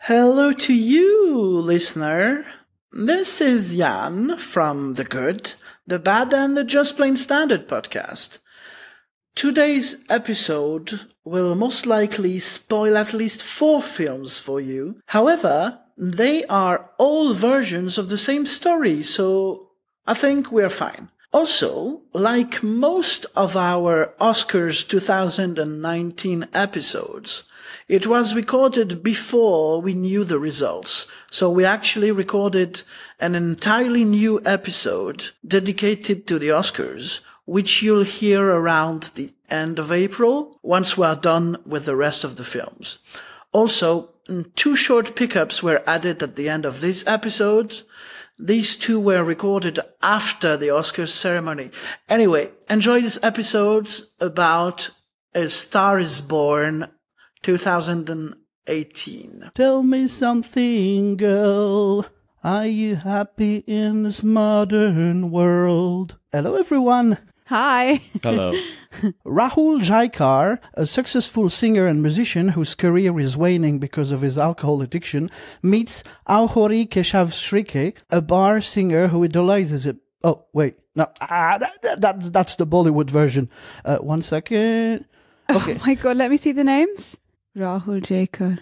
Hello to you, listener. This is Yann from The Good, The Bad and the Just Plain Standard podcast. Today's episode will most likely spoil at least 4 films for you. However, they are all versions of the same story, so I think we're fine. Also, like most of our Oscars 2019 episodes, it was recorded before we knew the results. So we actually recorded an entirely new episode dedicated to the Oscars, which you'll hear around the end of April, once we're done with the rest of the films. Also, 2 short pickups were added at the end of this episode. These 2 were recorded after the Oscars ceremony. Anyway, enjoy this episode about A Star is Born 2018. Tell me something, girl. Are you happy in this modern world? Hello, everyone. Hi. Hello. Rahul Jaikar, a successful singer and musician whose career is waning because of his alcohol addiction, meets Auhori Keshav Shrike, a bar singer who idolizes him. Oh, wait. No, that's the Bollywood version. One second. Okay. Oh my God, let me see the names. Rahul Jaikar,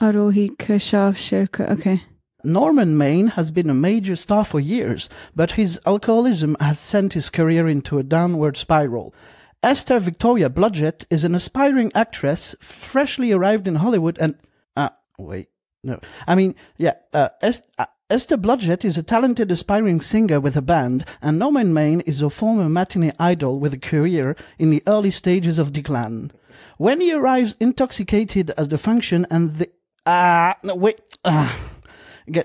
Arohi Keshav Shirka. Okay. Norman Maine has been a major star for years, but his alcoholism has sent his career into a downward spiral. Esther Victoria Blodgett is an aspiring actress, freshly arrived in Hollywood and... Esther Blodgett is a talented aspiring singer with a band, and Norman Maine is a former matinee idol with a career in the early stages of decline. When he arrives intoxicated at the function and the...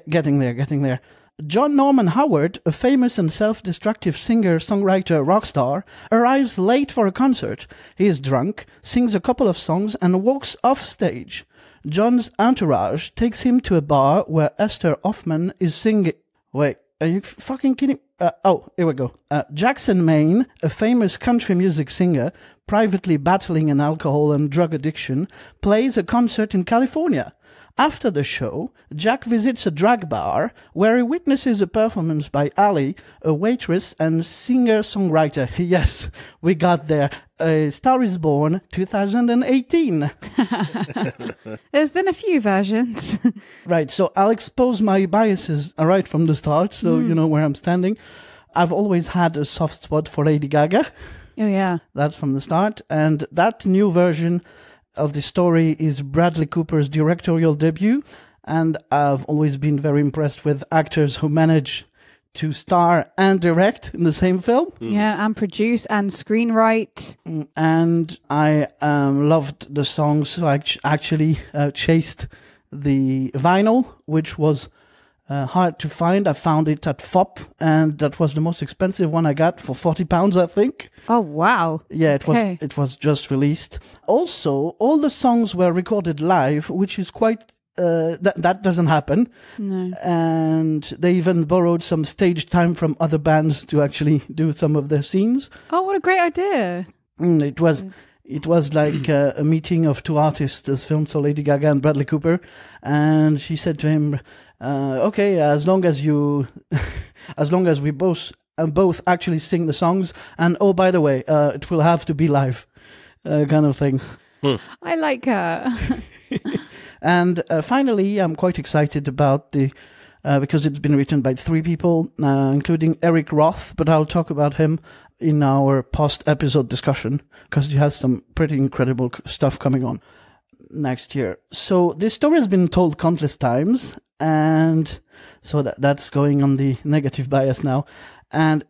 Getting there. John Norman Howard, a famous and self-destructive singer, songwriter, rock star, arrives late for a concert. He is drunk, sings a couple of songs, and walks off stage. John's entourage takes him to a bar where Esther Hoffman is singing... Wait, are you fucking kidding? Here we go. Jackson Maine, a famous country music singer, privately battling an alcohol and drug addiction, plays a concert in California. After the show, Jack visits a drag bar where he witnesses a performance by Ali, a waitress and singer-songwriter. Yes, we got there. A Star is Born 2018. There's been a few versions. Right, so I'll expose my biases right from the start, so you know where I'm standing. I've always had a soft spot for Lady Gaga. Oh, yeah. That's from the start. And that new version of the story is Bradley Cooper's directorial debut, and I've always been very impressed with actors who manage to star and direct in the same film. Yeah, and produce and screenwrite. And I loved the songs, so I actually chased the vinyl, which was hard to find. I found it at FOP, and that was the most expensive one I got for £40, I think. Oh, wow. Yeah, it was just released. Also, all the songs were recorded live, which is quite... that doesn't happen. No. And they even borrowed some stage time from other bands to actually do some of their scenes. Oh, what a great idea. It was like a meeting of 2 artists, this film, so Lady Gaga and Bradley Cooper. And she said to him, okay, as long as we both actually sing the songs, and oh, by the way, it will have to be live, kind of thing. I like her. And finally, I'm quite excited about because it's been written by 3 people, including Eric Roth, but I'll talk about him in our post-episode discussion, because he has some pretty incredible stuff coming on next year. So this story has been told countless times, and so that's going on the negative bias now. And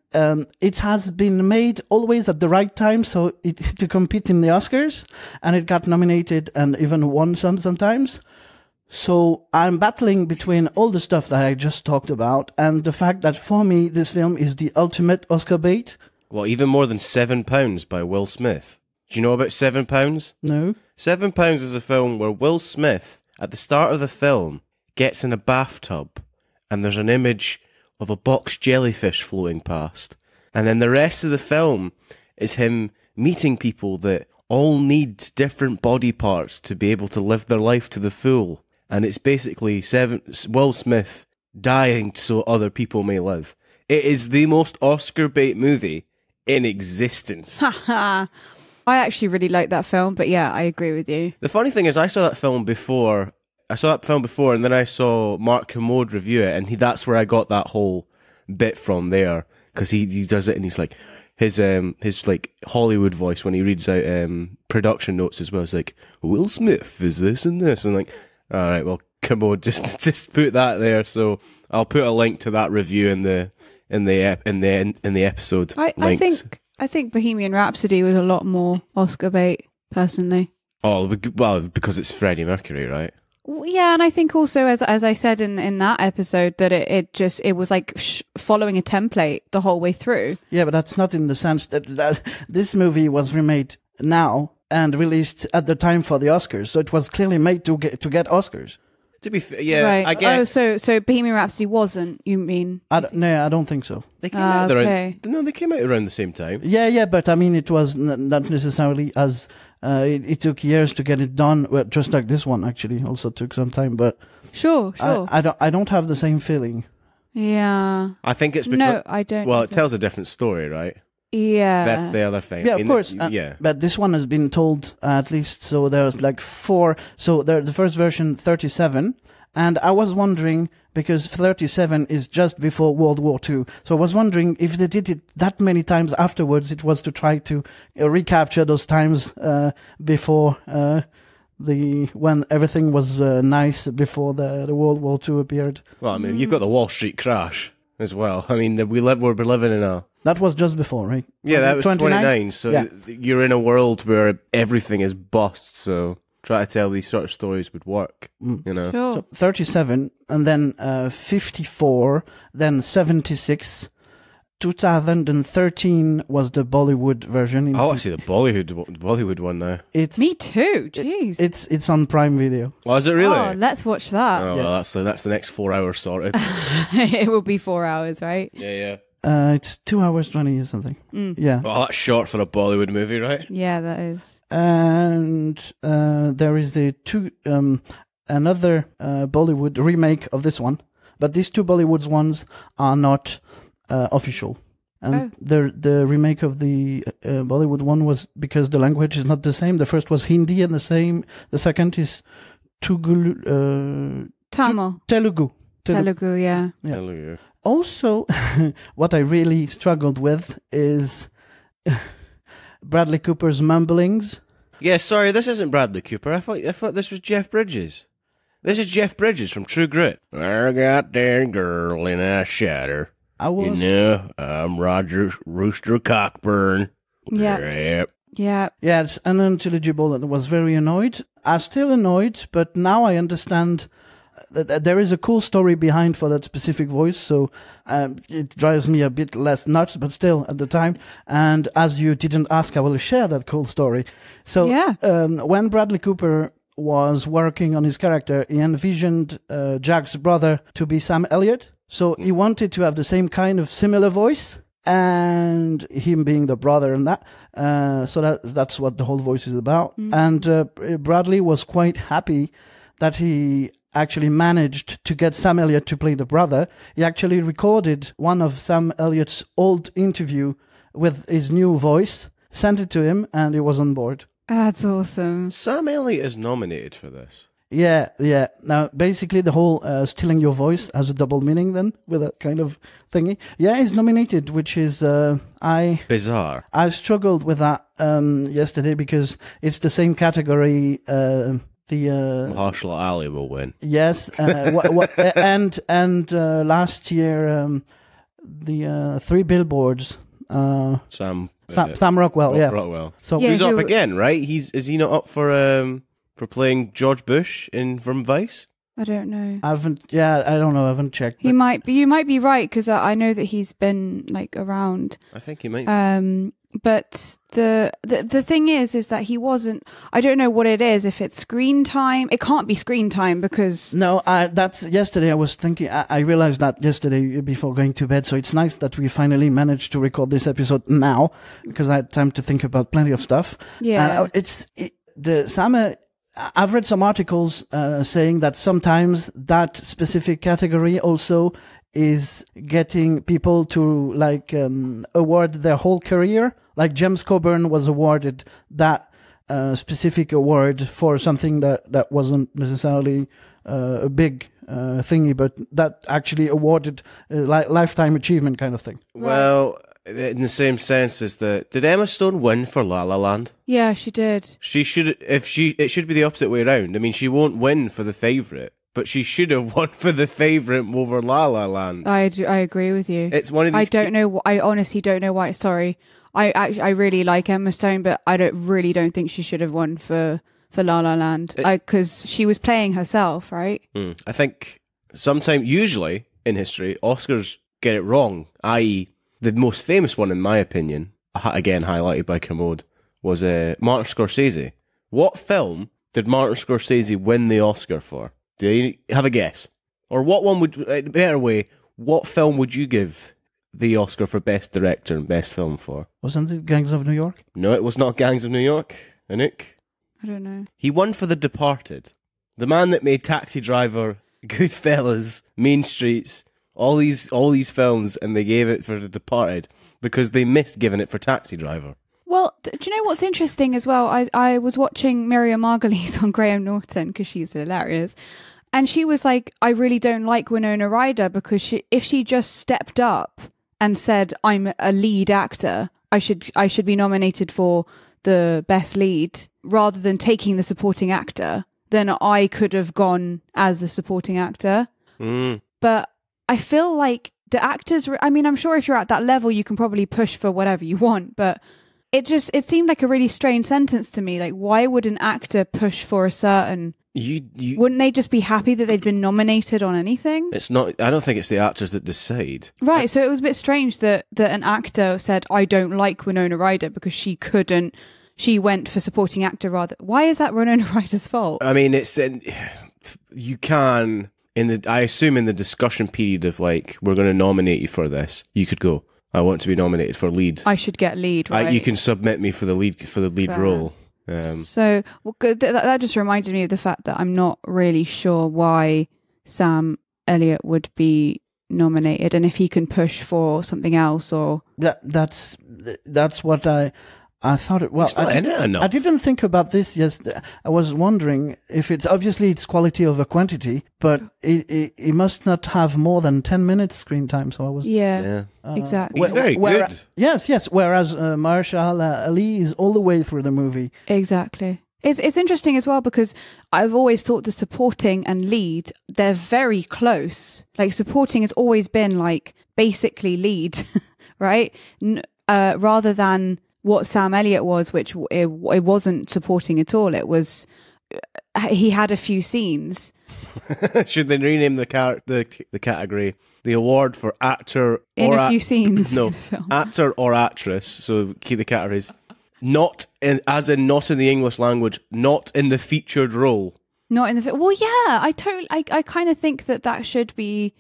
it has been made always at the right time, so to compete in the Oscars, and it got nominated and even won sometimes. So I'm battling between all the stuff that I just talked about and the fact that for me this film is the ultimate Oscar bait. Well, even more than £7 by Will Smith. Do you know about £7? No. £7 is a film where Will Smith, at the start of the film, gets in a bathtub and there's an image of a box jellyfish floating past. And then the rest of the film is him meeting people that all need different body parts to be able to live their life to the full. and it's basically Will Smith dying so other people may live. It is the most Oscar bait movie in existence. I actually really like that film, but yeah, I agree with you. The funny thing is, I saw that film before, and then I saw Mark Kermode review it, and that's where I got that whole bit from there, because he does it, and he's like, his like Hollywood voice when he reads out production notes as well. It's like, Will Smith is this and this, and like, all right, well, Kermode just put that there. So I'll put a link to that review in the episode. I think Bohemian Rhapsody was a lot more Oscar bait, personally. Oh well, because it's Freddie Mercury, right? Yeah, and I think also, as I said in that episode, that it was like following a template the whole way through. Yeah, but that's not in the sense that this movie was remade now and released at the time for the Oscars, so it was clearly made to get Oscars. To be fair, yeah, right. I get. Oh, so Bohemian Rhapsody wasn't? You mean? No, I don't think so. They came out okay. they came out around the same time. Yeah, but I mean, it was not necessarily as. It took years to get it done. Well, just like this one, actually, also took some time. But sure. I don't have the same feeling. Yeah. I think it's because no, I don't. Well, it tells a different story, right? Yeah. That's the other thing. Yeah, of course. Yeah. But this one has been told at least. So there's like 4. So the first version 37, and I was wondering, because 37 is just before World War II. So I was wondering if they did it that many times afterwards, it was to try to recapture those times before when everything was nice before the World War II appeared. Well, I mean, you've got the Wall Street crash as well. I mean, we're living in a... That was just before, right? Yeah, that was 29. So yeah. You're in a world where everything is bust, so... Try to tell these sort of stories would work, you know. Sure. So 37, and then 54, then 76. 2013 was the Bollywood version. I see the Bollywood one now. Me too. Jeez. It's on Prime Video. Oh, is it really? Oh, let's watch that. Oh, well, that's the next 4 hours sorted. It will be 4 hours, right? Yeah. It's 2 hours 20 or something. Yeah. Well, that's short for a Bollywood movie, right? Yeah, that is. And there is another Bollywood remake of this one, but these two Bollywood ones are not official. And the remake of the Bollywood one was because the language is not the same. The first was Hindi, and the second is Tamil. Telugu. Telugu, yeah. Telugu. Also, what I really struggled with is Bradley Cooper's mumblings. Yeah, sorry, this isn't Bradley Cooper. I thought this was Jeff Bridges. This is Jeff Bridges from True Grit. I got that girl and I shot her. I'm Roger Rooster Cockburn. Yeah. Yeah, it's unintelligible, and I was very annoyed. I'm still annoyed, but now I understand that there is a cool story behind for that specific voice, so it drives me a bit less nuts, but still at the time. And as you didn't ask, I will share that cool story. So when Bradley Cooper was working on his character, he envisioned Jack's brother to be Sam Elliott. So he wanted to have the same kind of similar voice, and him being the brother and that. So that's what the whole voice is about. And Bradley was quite happy that he actually managed to get Sam Elliott to play the brother. He actually recorded one of Sam Elliott's old interview with his new voice, sent it to him, and he was on board. That's awesome. Sam Elliott is nominated for this. Yeah. Now, basically, the whole stealing your voice has a double meaning then, with that kind of thingy. Yeah, he's nominated, which is... bizarre. I struggled with that yesterday because it's the same category... Mahershala Ali will win. Yes, and last year the 3 Billboards. Sam Rockwell, yeah. Rockwell. So he's up again, right? Is he not up for playing George Bush from Vice? I don't know. I don't know. I haven't checked. You might be right, because I know that he's been like around. I think he might. But the thing is that he wasn't. I don't know what it is. If it's screen time, it can't be screen time because. No, that's yesterday. I was thinking. I realized that yesterday before going to bed. So it's nice that we finally managed to record this episode now, because I had time to think about plenty of stuff. Yeah, and the Sam I've read some articles saying that sometimes that specific category also is getting people to like award their whole career. Like James Coburn was awarded that specific award for something that wasn't necessarily a big thingy, but that actually awarded lifetime achievement kind of thing. Well, in the same sense as did Emma Stone win for La La Land? Yeah, she did. She should, it should be the opposite way around. I mean, she won't win for The Favourite, but she should have won for The Favourite over La La Land. I agree with you. It's one of these. I honestly don't know why. Sorry, I really like Emma Stone, but I don't think she should have won for La La Land because she was playing herself, right? I think usually in history, Oscars get it wrong. I.e., the most famous one, in my opinion, again highlighted by Kermode, was Martin Scorsese. What film did Martin Scorsese win the Oscar for? Do you have a guess? Or what one would, in a better way, what film would you give the Oscar for Best Director and Best Film for? Wasn't it Gangs of New York? No, it was not Gangs of New York. Anouk? I don't know. He won for The Departed. The man that made Taxi Driver, Goodfellas, Mean Streets, all these films, and they gave it for The Departed because they missed giving it for Taxi Driver. Well, do you know what's interesting as well? I was watching Miriam Margolyes on Graham Norton because she's hilarious. And she was like, I really don't like Winona Ryder because if she just stepped up and said, I'm a lead actor, I should be nominated for the best lead rather than taking the supporting actor, then I could have gone as the supporting actor. But I feel like the actors, I mean, I'm sure if you're at that level, you can probably push for whatever you want, but it seemed like a really strange sentence to me. Like, why would an actor push for a certain... Wouldn't they just be happy that they'd been nominated on anything? It's not. I don't think it's the actors that decide. Right, so it was a bit strange that an actor said, I don't like Winona Ryder because she couldn't... She went for supporting actor rather... Why is that Winona Ryder's fault? I mean, you can... I assume in the discussion period of like, we're going to nominate you for this, you could go, I want to be nominated for lead. I should get lead, right? You can submit me for the lead role. So that just reminded me of the fact that I'm not really sure why Sam Elliott would be nominated, and if he can push for something else or that's what I thought. Well, I didn't think about this. Yes, I was wondering if it's quality over quantity, but it must not have more than 10 minutes screen time. So I was exactly. He's very good. Yes. Whereas Mahershala Ali is all the way through the movie. Exactly. It's interesting as well because I've always thought the supporting and lead, they're very close. Like supporting has always been like basically lead, right? Rather than what Sam Elliott was, which it wasn't supporting at all. It was he had a few scenes. Should they rename the category the award for actor in or a few scenes? No, actor or actress. So keep the categories not in the English language, not in the featured role. Not in the well, yeah. I kind of think that should be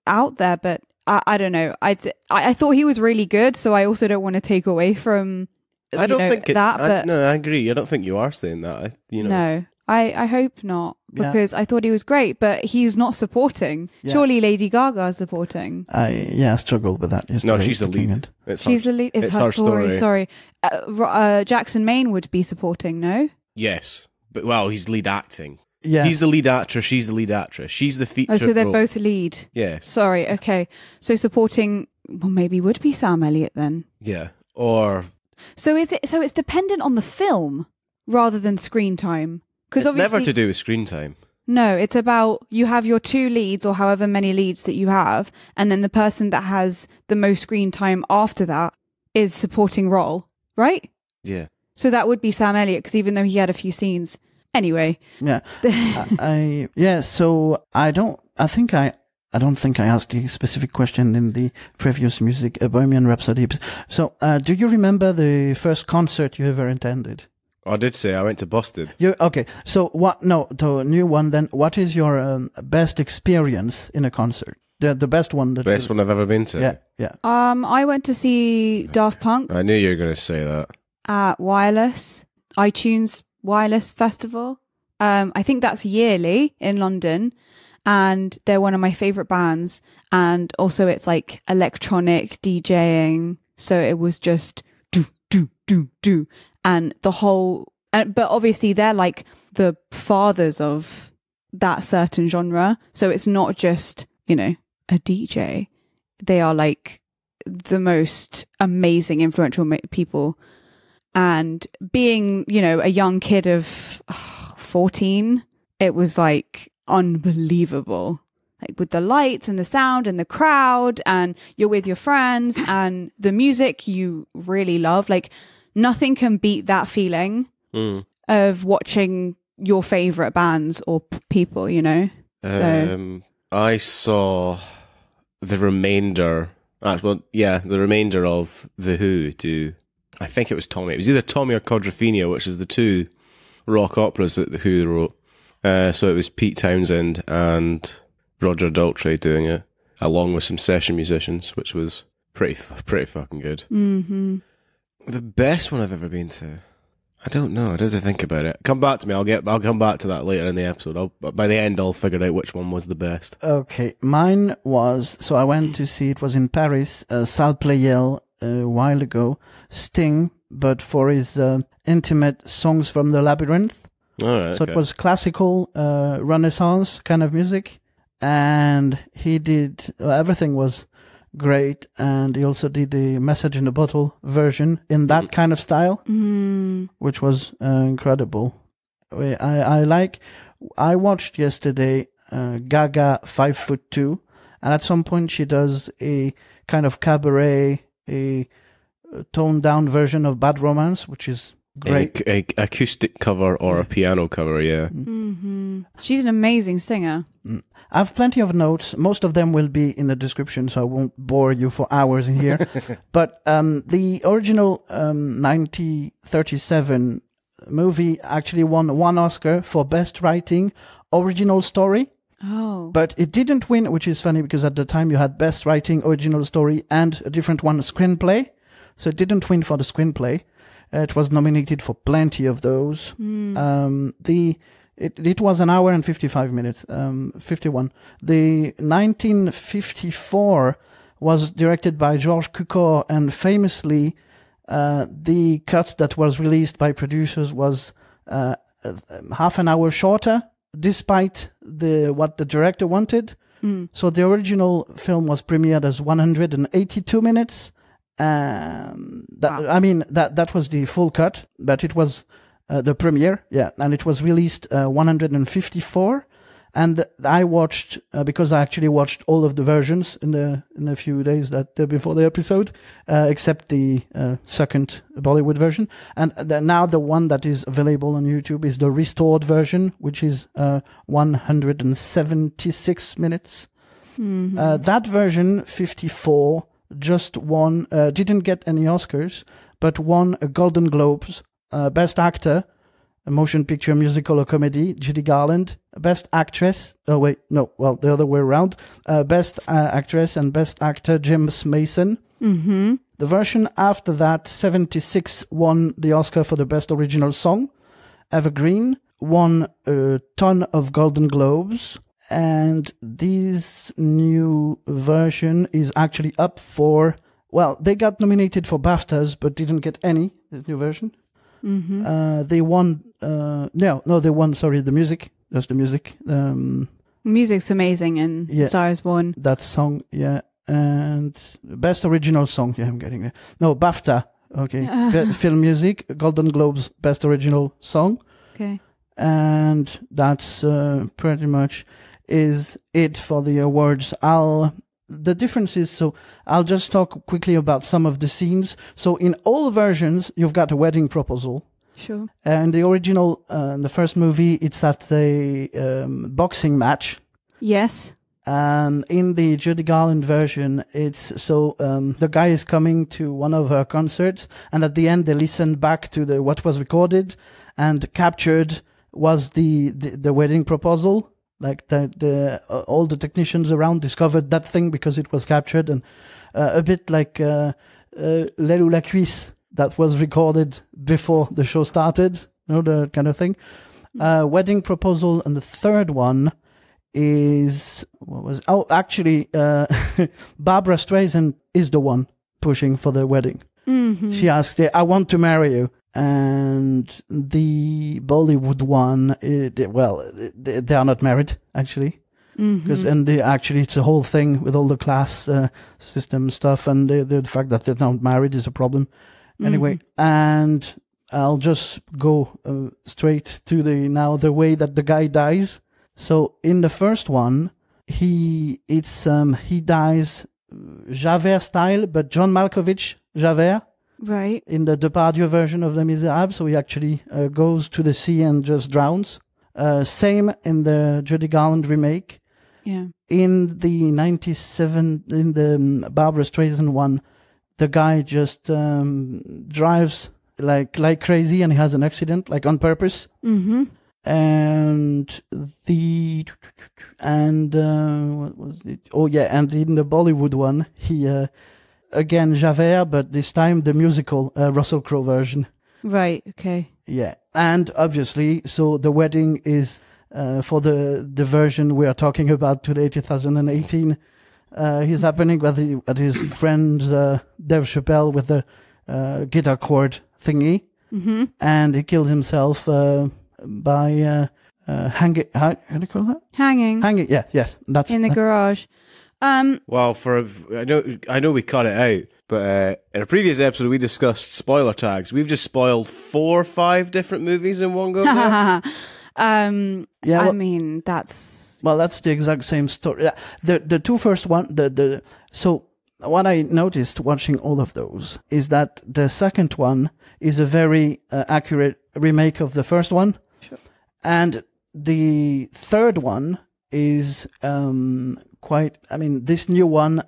out there, but. I don't know. I thought he was really good, so I also don't want to take away from. I agree. I don't think you are saying that. No, I hope not because I thought he was great, but he's not supporting. Yeah. Surely Lady Gaga is supporting. I struggled with that. No, she's the lead. She's the lead. It's her story. Sorry, Jackson Maine would be supporting. No. Yes, but he's lead acting. Yeah, he's the lead actor. She's the lead actress. She's the featured. Oh, so they're role. Both lead. Yeah. Sorry. Okay. So supporting, maybe would be Sam Elliott then. Yeah. Or. So is it? So it's dependent on the film rather than screen time. Because it's never to do with screen time. No, it's about you have your two leads or however many leads that you have, and then the person that has the most screen time after that is supporting role, right? Yeah. So that would be Sam Elliott because even though he had a few scenes. Anyway. Yeah. So I don't think I asked a specific question in the previous Bohemian Rhapsody. So, do you remember the first concert you ever attended? I did say I went to Busted. Okay. So what? No, the new one. Then, what is your best experience in a concert? The best one. The best one I've ever been to. Yeah. I went to see Daft Punk. I knew you were going to say that. At iTunes Wireless Festival. I think that's yearly in London, and they're one of my favorite bands. And also it's like electronic DJing. So it was just do, do, do, do. And the whole, but obviously they're like the fathers of that certain genre. So it's not just, you know, a DJ. They are like the most amazing, influential people. And being, you know, a young kid of 14, it was like unbelievable. Like with the lights and the sound and the crowd, and you're with your friends and the music you really love. Like nothing can beat that feeling of watching your favorite bands or people, you know? I saw the remainder of The Who do, I think it was Tommy. It was either Tommy or Quadrophenia, which is the two rock operas that The Who wrote. So it was Pete Townsend and Roger Daltrey doing it, along with some session musicians, which was pretty fucking good. Mm-hmm. The best one I've ever been to, I don't know. I'd have to think about it. Come back to me. I'll come back to that later in the episode. By the end, I'll figure out which one was the best. Okay, mine was, so I went to see, it was in Paris, Salle Pleyel a while ago, Sting, but for his intimate Songs from the Labyrinth. All right, so it was classical, Renaissance kind of music, and he did, everything was great, and he also did the Message in a Bottle version in that kind of style, which was incredible. I watched yesterday Gaga 5'2", and at some point she does a kind of cabaret, a toned down version of Bad Romance, which is great. A acoustic cover or a piano cover, yeah. Mm-hmm. She's an amazing singer. I have plenty of notes. Most of them will be in the description, so I won't bore you for hours in here. But the original 1937 movie actually won 1 Oscar for Best Writing Original Story. Oh. But it didn't win, which is funny because at the time you had Best Writing Original Story and a different one, Screenplay. So it didn't win for the screenplay. It was nominated for plenty of those. It was an hour and 55 minutes, 51. The 1954 was directed by Georges Cukor, and famously, the cut that was released by producers was half an hour shorter, despite what the director wanted. So the original film was premiered as 182 minutes. That was the full cut, but it was the premiere, and it was released 154. And I watched because I actually watched all of the versions in a few days before the episode, except the second Bollywood version. And now the one that is available on YouTube is the restored version, which is 176 minutes. That version 54 just won, didn't get any Oscars, but won a Golden Globes, Best Actor, a Motion Picture, Musical or Comedy, Judy Garland, Best Actress, the other way around, Best Actress and Best Actor, James Mason. The version after that, 76, won the Oscar for the Best Original Song. Evergreen won a ton of Golden Globes. And this new version is actually up for, they got nominated for BAFTAs, but didn't get any, this new version. They won, they won, the music, just the music. Music's amazing in Star is Born. That song, and Best Original Song, I'm getting it. No, BAFTA, okay. Film Music, Golden Globes, Best Original Song. Okay. And that's pretty much is it for the awards. The difference is, so I'll just talk quickly about some of the scenes. So in all versions, you've got a wedding proposal. Sure. And the original, the first movie, it's at a boxing match. Yes. And in the Judy Garland version, it's the guy is coming to one of her concerts, and at the end they listen back to what was recorded, and captured was the wedding proposal. Like all the technicians around discovered that thing because it was captured, and a bit like L'aile ou la cuisse that was recorded before the show started, the kind of thing. Wedding Proposal, and the third one is actually Barbara Streisand is the one pushing for the wedding. Mm-hmm. She asked, I want to marry you. And the Bollywood one, they are not married, actually. Actually, it's a whole thing with all the class system stuff, and the fact that they're not married is a problem. Anyway, and I'll just go straight to the way that the guy dies. So in the first one, he dies Javert style, but John Malkovich Javert. Right. In the Depardieu version of Les Miserables, so he actually goes to the sea and just drowns. Same in the Judy Garland remake. Yeah. In the 97, in the Barbara Streisand one, the guy just drives like crazy and he has an accident, like on purpose. Mm-hmm. And what was it? Oh yeah, and in the Bollywood one, he again Javert, but this time the musical Russell Crowe version. Right. Okay. Yeah, and obviously, so the wedding is for the version we are talking about today, 2018. He's happening at his friend Dave Chappelle with the guitar chord thingy, and he killed himself by hanging. How do you call that? Hanging. Yeah, yes, that's in the garage. Well, I know we cut it out, but in a previous episode we discussed spoiler tags. We've just spoiled 4 or 5 different movies in one go. I mean, that's the exact same story. The two first one, so what I noticed watching all of those is that the second one is a very accurate remake of the first one. Sure. And the third one is quite. I mean, this new one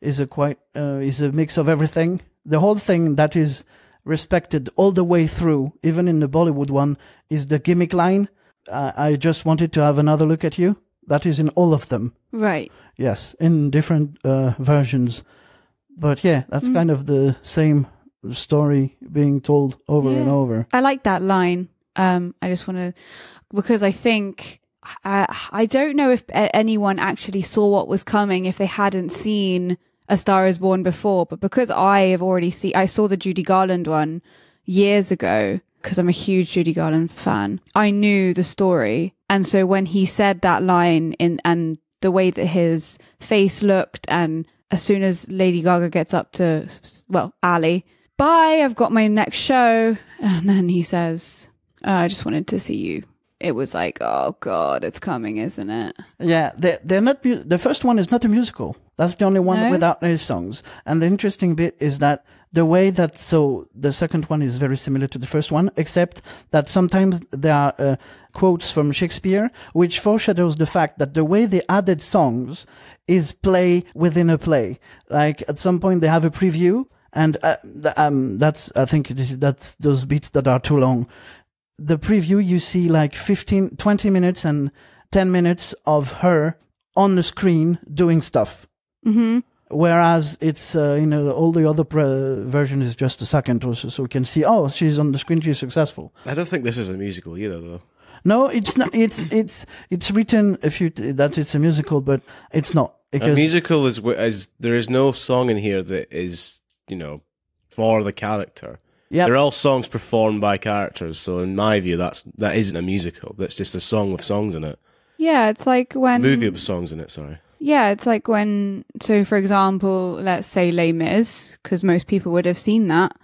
is a mix of everything. The whole thing that is respected all the way through, even in the Bollywood one, is the gimmick line. I just wanted to have another look at you. That is in all of them. right. Yes, in different versions. But yeah, that's kind of the same story being told over and over. I like that line. I just want to, because I think, I don't know if anyone actually saw what was coming if they hadn't seen A Star Is Born before, but because I saw the Judy Garland one years ago, because I'm a huge Judy Garland fan, I knew the story. And so when he said that line and the way that his face looked, and as soon as Lady Gaga gets up to, Ali, bye, I've got my next show. And then he says, I just wanted to see you. It was like, oh God, it's coming, isn't it? Yeah, they're not. The first one is not a musical. That's the only one without any songs. And the interesting bit is that the way that, the second one is very similar to the first one, except that sometimes there are quotes from Shakespeare, which foreshadows the fact that the way they added songs is play within a play. Like at some point they have a preview, and that's those beats that are too long. The preview, you see like 20 minutes and 10 minutes of her on the screen doing stuff. Mm-hmm. Whereas it's, all the other version is just a second or so we can see, oh, she's on the screen, she's successful. I don't think this is a musical either, though. No, it's not. It's written that it's a musical, but it's not. Because a musical is there is no song in here that is, for the character. Yep. They're all songs performed by characters, so in my view, that isn't a musical. That's just a song with songs in it. Yeah, it's like when... movie with songs in it, sorry. Yeah, it's like when... So, for example, let's say Les Mis, because most people would have seen that.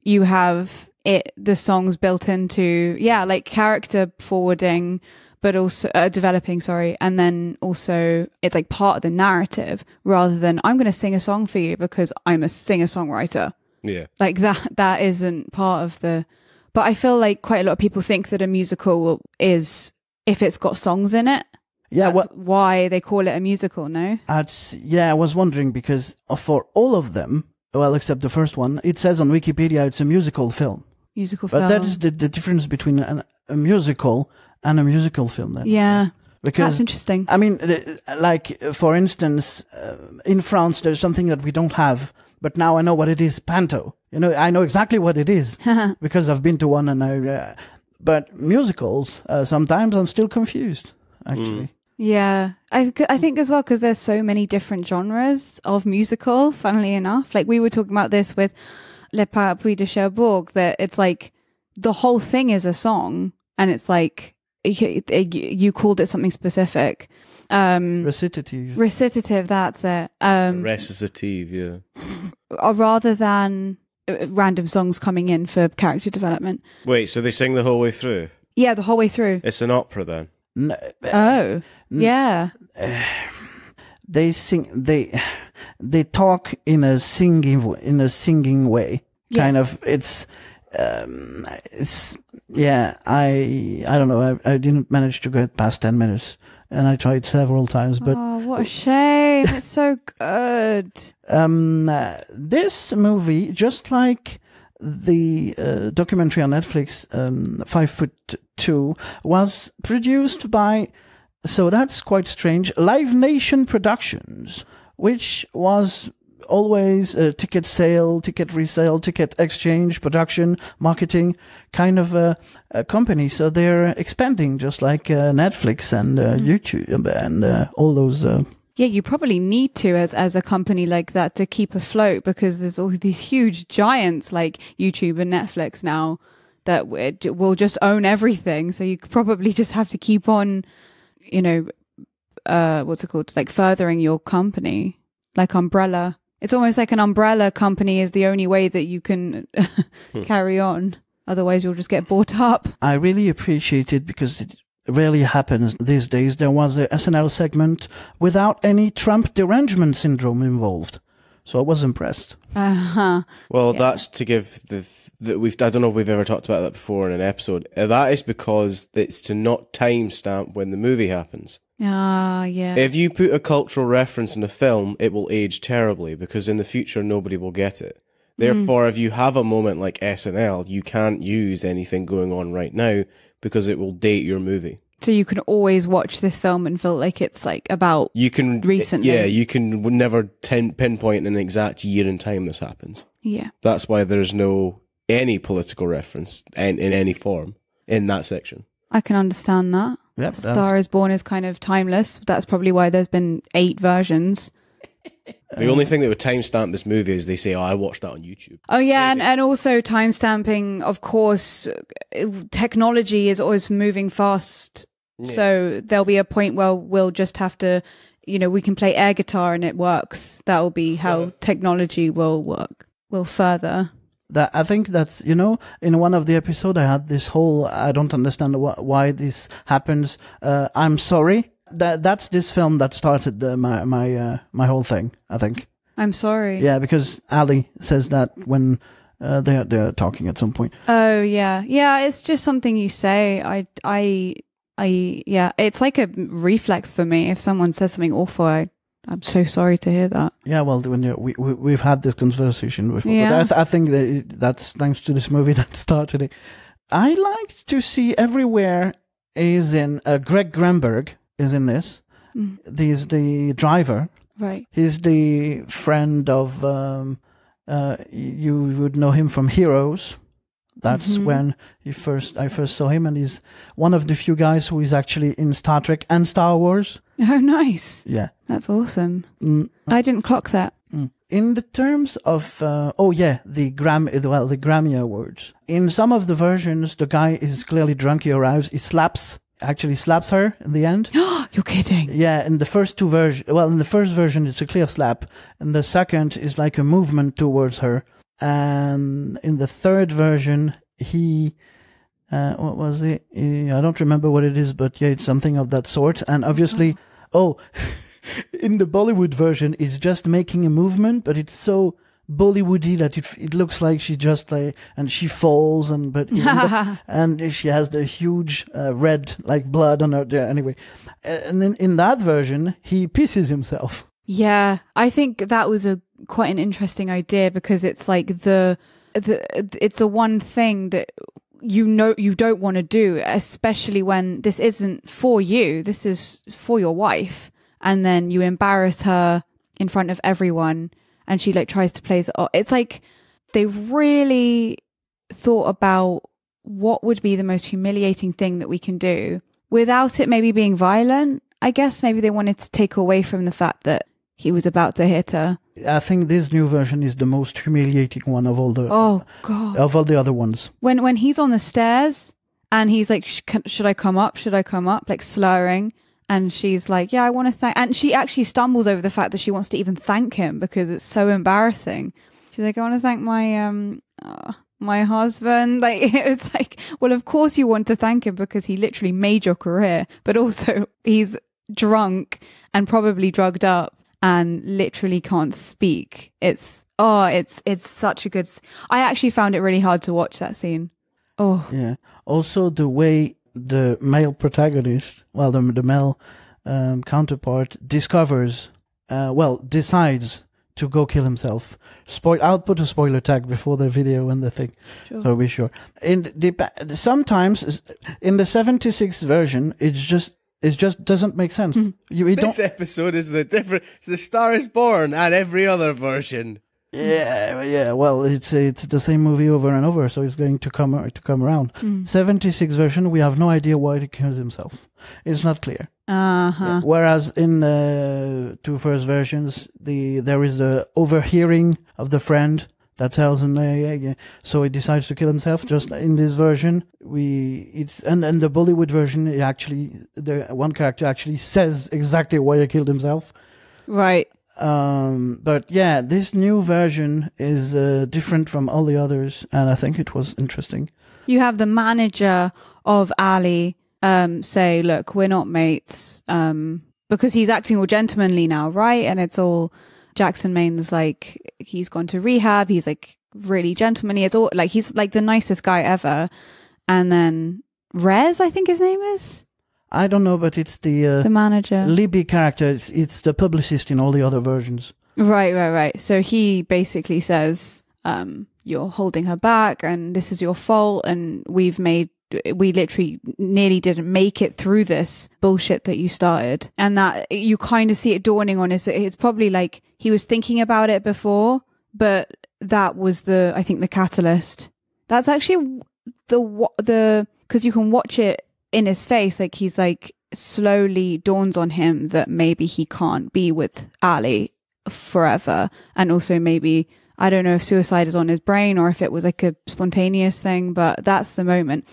You have the songs built into... Yeah, like character forwarding, but also... developing, sorry. And then also, it's like part of the narrative, rather than, I'm going to sing a song for you because I'm a singer-songwriter. Yeah. Like that isn't part of the... But I feel like quite a lot of people think that a musical is if it's got songs in it. Yeah, why they call it a musical, no? I was wondering because for all of them, well, except the first one, it says on Wikipedia it's a musical film. But that is the difference between a musical and a musical film then. Yeah. Because, that's interesting. I mean, like, for instance, in France, there's something that we don't have. But now I know what it is, panto. I know exactly what it is because I've been to one, and But musicals, sometimes I'm still confused, actually. Yeah, I think as well, because there's so many different genres of musical, funnily enough. Like we were talking about this with Le Parapluie de Cherbourg, that it's like the whole thing is a song, and it's like you called it something specific. Recitative, that's it. Recitative, yeah. Rather than random songs coming in for character development. Wait, so they sing the whole way through? Yeah, the whole way through. It's an opera then? Yeah. They sing. They talk in a singing way. Yeah. Kind of. It's. Yeah. I don't know. I didn't manage to get past 10 minutes, and I tried several times. But what a shame! It's so good. This movie, just like the documentary on Netflix, 5'2", was produced by, so that's quite strange, Live Nation Productions, which was always a ticket sale, ticket resale, ticket exchange, production, marketing kind of a company. So they're expanding just like Netflix and YouTube and all those... Yeah, you probably need to as a company like that to keep afloat, because there's all these huge giants like YouTube and Netflix now that will just own everything. So you probably just have to keep on, what's it called? Like furthering your company, like umbrella. It's almost like an umbrella company is the only way that you can carry on. Otherwise, you'll just get bought up. I really appreciate it because it rarely happens these days. There was a SNL segment without any Trump derangement syndrome involved. So I was impressed. Uh-huh. Well, that's to give I don't know if we've ever talked about that before in an episode. That is because it's to not timestamp when the movie happens. Yeah. If you put a cultural reference in a film, it will age terribly because in the future nobody will get it. Therefore, if you have a moment like SNL, you can't use anything going on right now because it will date your movie. So you can always watch this film and feel like it's like about recently. Yeah, you can never pinpoint an exact year and time this happens. Yeah. That's why there's no any political reference in any form in that section. I can understand that. Yep, Star is Born is kind of timeless. That's probably why there's been 8 versions. The only thing that would timestamp this movie is they say, I watched that on YouTube. Oh, yeah. And also timestamping, of course, technology is always moving fast. Yeah. So there'll be a point where we'll just have to, we can play air guitar and it works. That will be how technology will work, will further. I think that, in one of the episodes I had this whole, I don't understand why this happens. I'm sorry. That's this film that started my whole thing, I think. I'm sorry. Yeah, because Ali says that when they're talking at some point. Oh, yeah. Yeah, it's just something you say. Yeah, it's like a reflex for me. If someone says something awful, I'm so sorry to hear that. Yeah, well, we've had this conversation before, yeah. But I think that's thanks to this movie that started it. I liked to see Everywhere is in Greg Grunberg is in this. He's the driver. Right. He's the friend of you would know him from Heroes. That's when I first saw him, and he's one of the few guys who is actually in Star Trek and Star Wars. Oh, nice. Yeah. That's awesome. I didn't clock that. In the terms of, the Grammy Awards, in some of the versions, the guy is clearly drunk, he arrives, he actually slaps her in the end. You're kidding. Yeah, in the first two versions, in the first version, it's a clear slap, and the second is like a movement towards her. And in the third version, he, what was it? I don't remember what it is, but yeah, it's something of that sort. And obviously, in the Bollywood version, it's just making a movement, but it's so Bollywoody that it looks like she just and she falls, and she has the huge red like blood on her there. Anyway, and then in that version, he pisses himself. Yeah, I think that was quite an interesting idea, because it's like it's the one thing that you don't want to do, especially when this isn't for you, this is for your wife, and then you embarrass her in front of everyone, and she tries to play it off. It's like they really thought about what would be the most humiliating thing that we can do without it maybe being violent. I guess maybe they wanted to take away from the fact that he was about to hit her. I think this new version is the most humiliating one of all the of all the other ones. When he's on the stairs and he's like, should I come up? Should I come up? Like slurring. And she's like, yeah, I want to thank... And she actually stumbles over the fact that she wants to even thank him because it's so embarrassing. She's like, I want to thank my husband. Like, it was like, well, of course you want to thank him because he literally made your career, but also he's drunk and probably drugged up and literally can't speak. It's such a good... I actually found it really hard to watch that scene. Oh. Yeah. Also, the way the male protagonist, well, the male counterpart decides to go kill himself. I'll put a spoiler tag before the video and the thing, so be sure. Sometimes in the 76 version, it just doesn't make sense. This episode is the Star is Born and every other version. Yeah. Well, it's the same movie over and over, so it's going to come around. 76 version, we have no idea why he kills himself. It's not clear. Yeah. Whereas in the two first versions, there is the overhearing of the friend that tells him, so he decides to kill himself. Just in this version, and the Bollywood version, the one character actually says exactly why he killed himself. Right. But yeah, this new version is different from all the others, and I think it was interesting. You have the manager of Ali say, look, we're not mates, because he's acting all gentlemanly now, right? And it's all Jackson Maine's like, he's gone to rehab, he's like really gentlemanly, it's all like he's like the nicest guy ever. And then Rez, I think his name is, I don't know, but it's the manager, Libby character. It's the publicist in all the other versions. Right. So he basically says, you're holding her back and this is your fault, and we literally nearly didn't make it through this bullshit that you started. And that you kind of see it dawning on is it's probably like he was thinking about it before, but that was I think the catalyst. That's actually because you can watch it in his face, like he's like slowly dawns on him that maybe he can't be with Ali forever. And also maybe, I don't know if suicide is on his brain or if it was like a spontaneous thing, but that's the moment.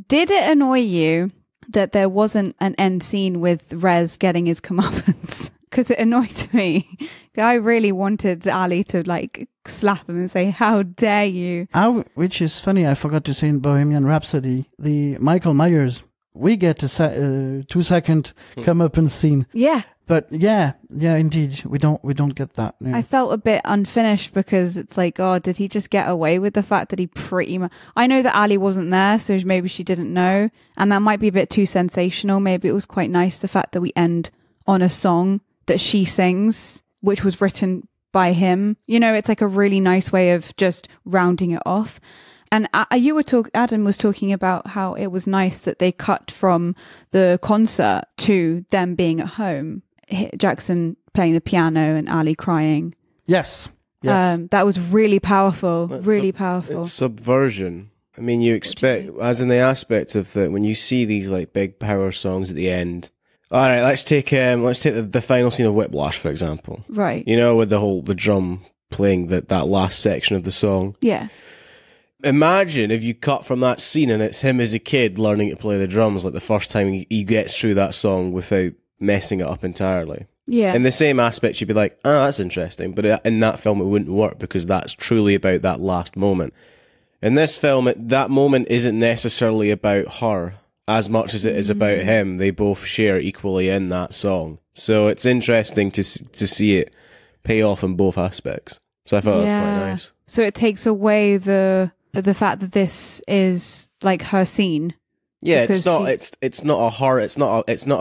Did it annoy you that there wasn't an end scene with Rez getting his comeuppance? Because it annoyed me. I really wanted Ali to like slap him and say, how dare you? Which is funny, I forgot to say in Bohemian Rhapsody, the Michael Myers, we get a 2-second comeuppance scene. Yeah. But yeah, indeed, we don't get that. Yeah. I felt a bit unfinished because it's like, oh, did he just get away with the fact that he pretty much... I know that Ali wasn't there, so maybe she didn't know, and that might be a bit too sensational. Maybe it was quite nice, the fact that we end on a song that she sings, which was written by him. You know, it's like a really nice way of just rounding it off. And Adam was talking about how it was nice that they cut from the concert to them being at home. Jackson playing the piano and Ali crying. Yes. That was really powerful. Powerful. It's subversion. I mean, you expect, as in the aspect of that, when you see these like big power songs at the end. All right, let's take the final scene of Whiplash, for example. Right. You know, with the drum playing that last section of the song. Yeah. Imagine if you cut from that scene and it's him as a kid learning to play the drums, like the first time he gets through that song without messing it up entirely. Yeah. In the same aspect, you'd be like, that's interesting. But in that film, it wouldn't work because that's truly about that last moment. In this film, that moment isn't necessarily about her as much as it is about him. They both share equally in that song. So it's interesting to see it pay off in both aspects. So I thought it was quite nice. So it takes away the fact that this is like her scene. Yeah, it's not a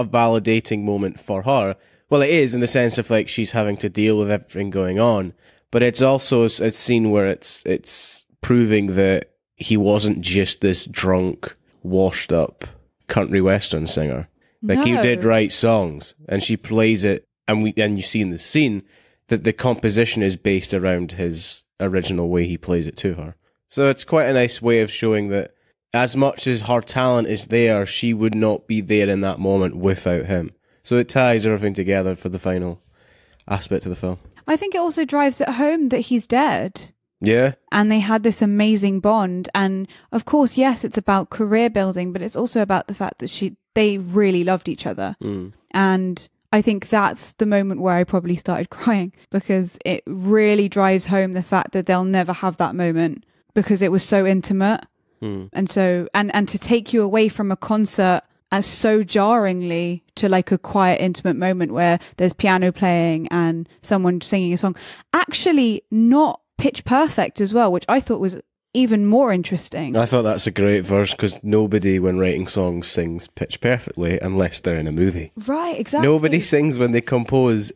validating moment for her. Well, it is in the sense of like she's having to deal with everything going on, but it's also a scene where it's proving that he wasn't just this drunk, washed up country western singer. Like he did write songs, and she plays it, and you see in the scene that the composition is based around his original way he plays it to her. So it's quite a nice way of showing that as much as her talent is there, she would not be there in that moment without him. So it ties everything together for the final aspect of the film. I think it also drives it home that he's dead. Yeah. And they had this amazing bond. And of course, yes, it's about career building, but it's also about the fact that they really loved each other. And I think that's the moment where I probably started crying, because it really drives home the fact that they'll never have that moment, because it was so intimate. And so, and to take you away from a concert as so jarringly to like a quiet, intimate moment where there's piano playing and someone singing a song, actually not pitch perfect as well, which I thought was even more interesting. I thought that's a great verse, because nobody, when writing songs, sings pitch perfectly unless they're in a movie. Right, exactly. Nobody sings when they compose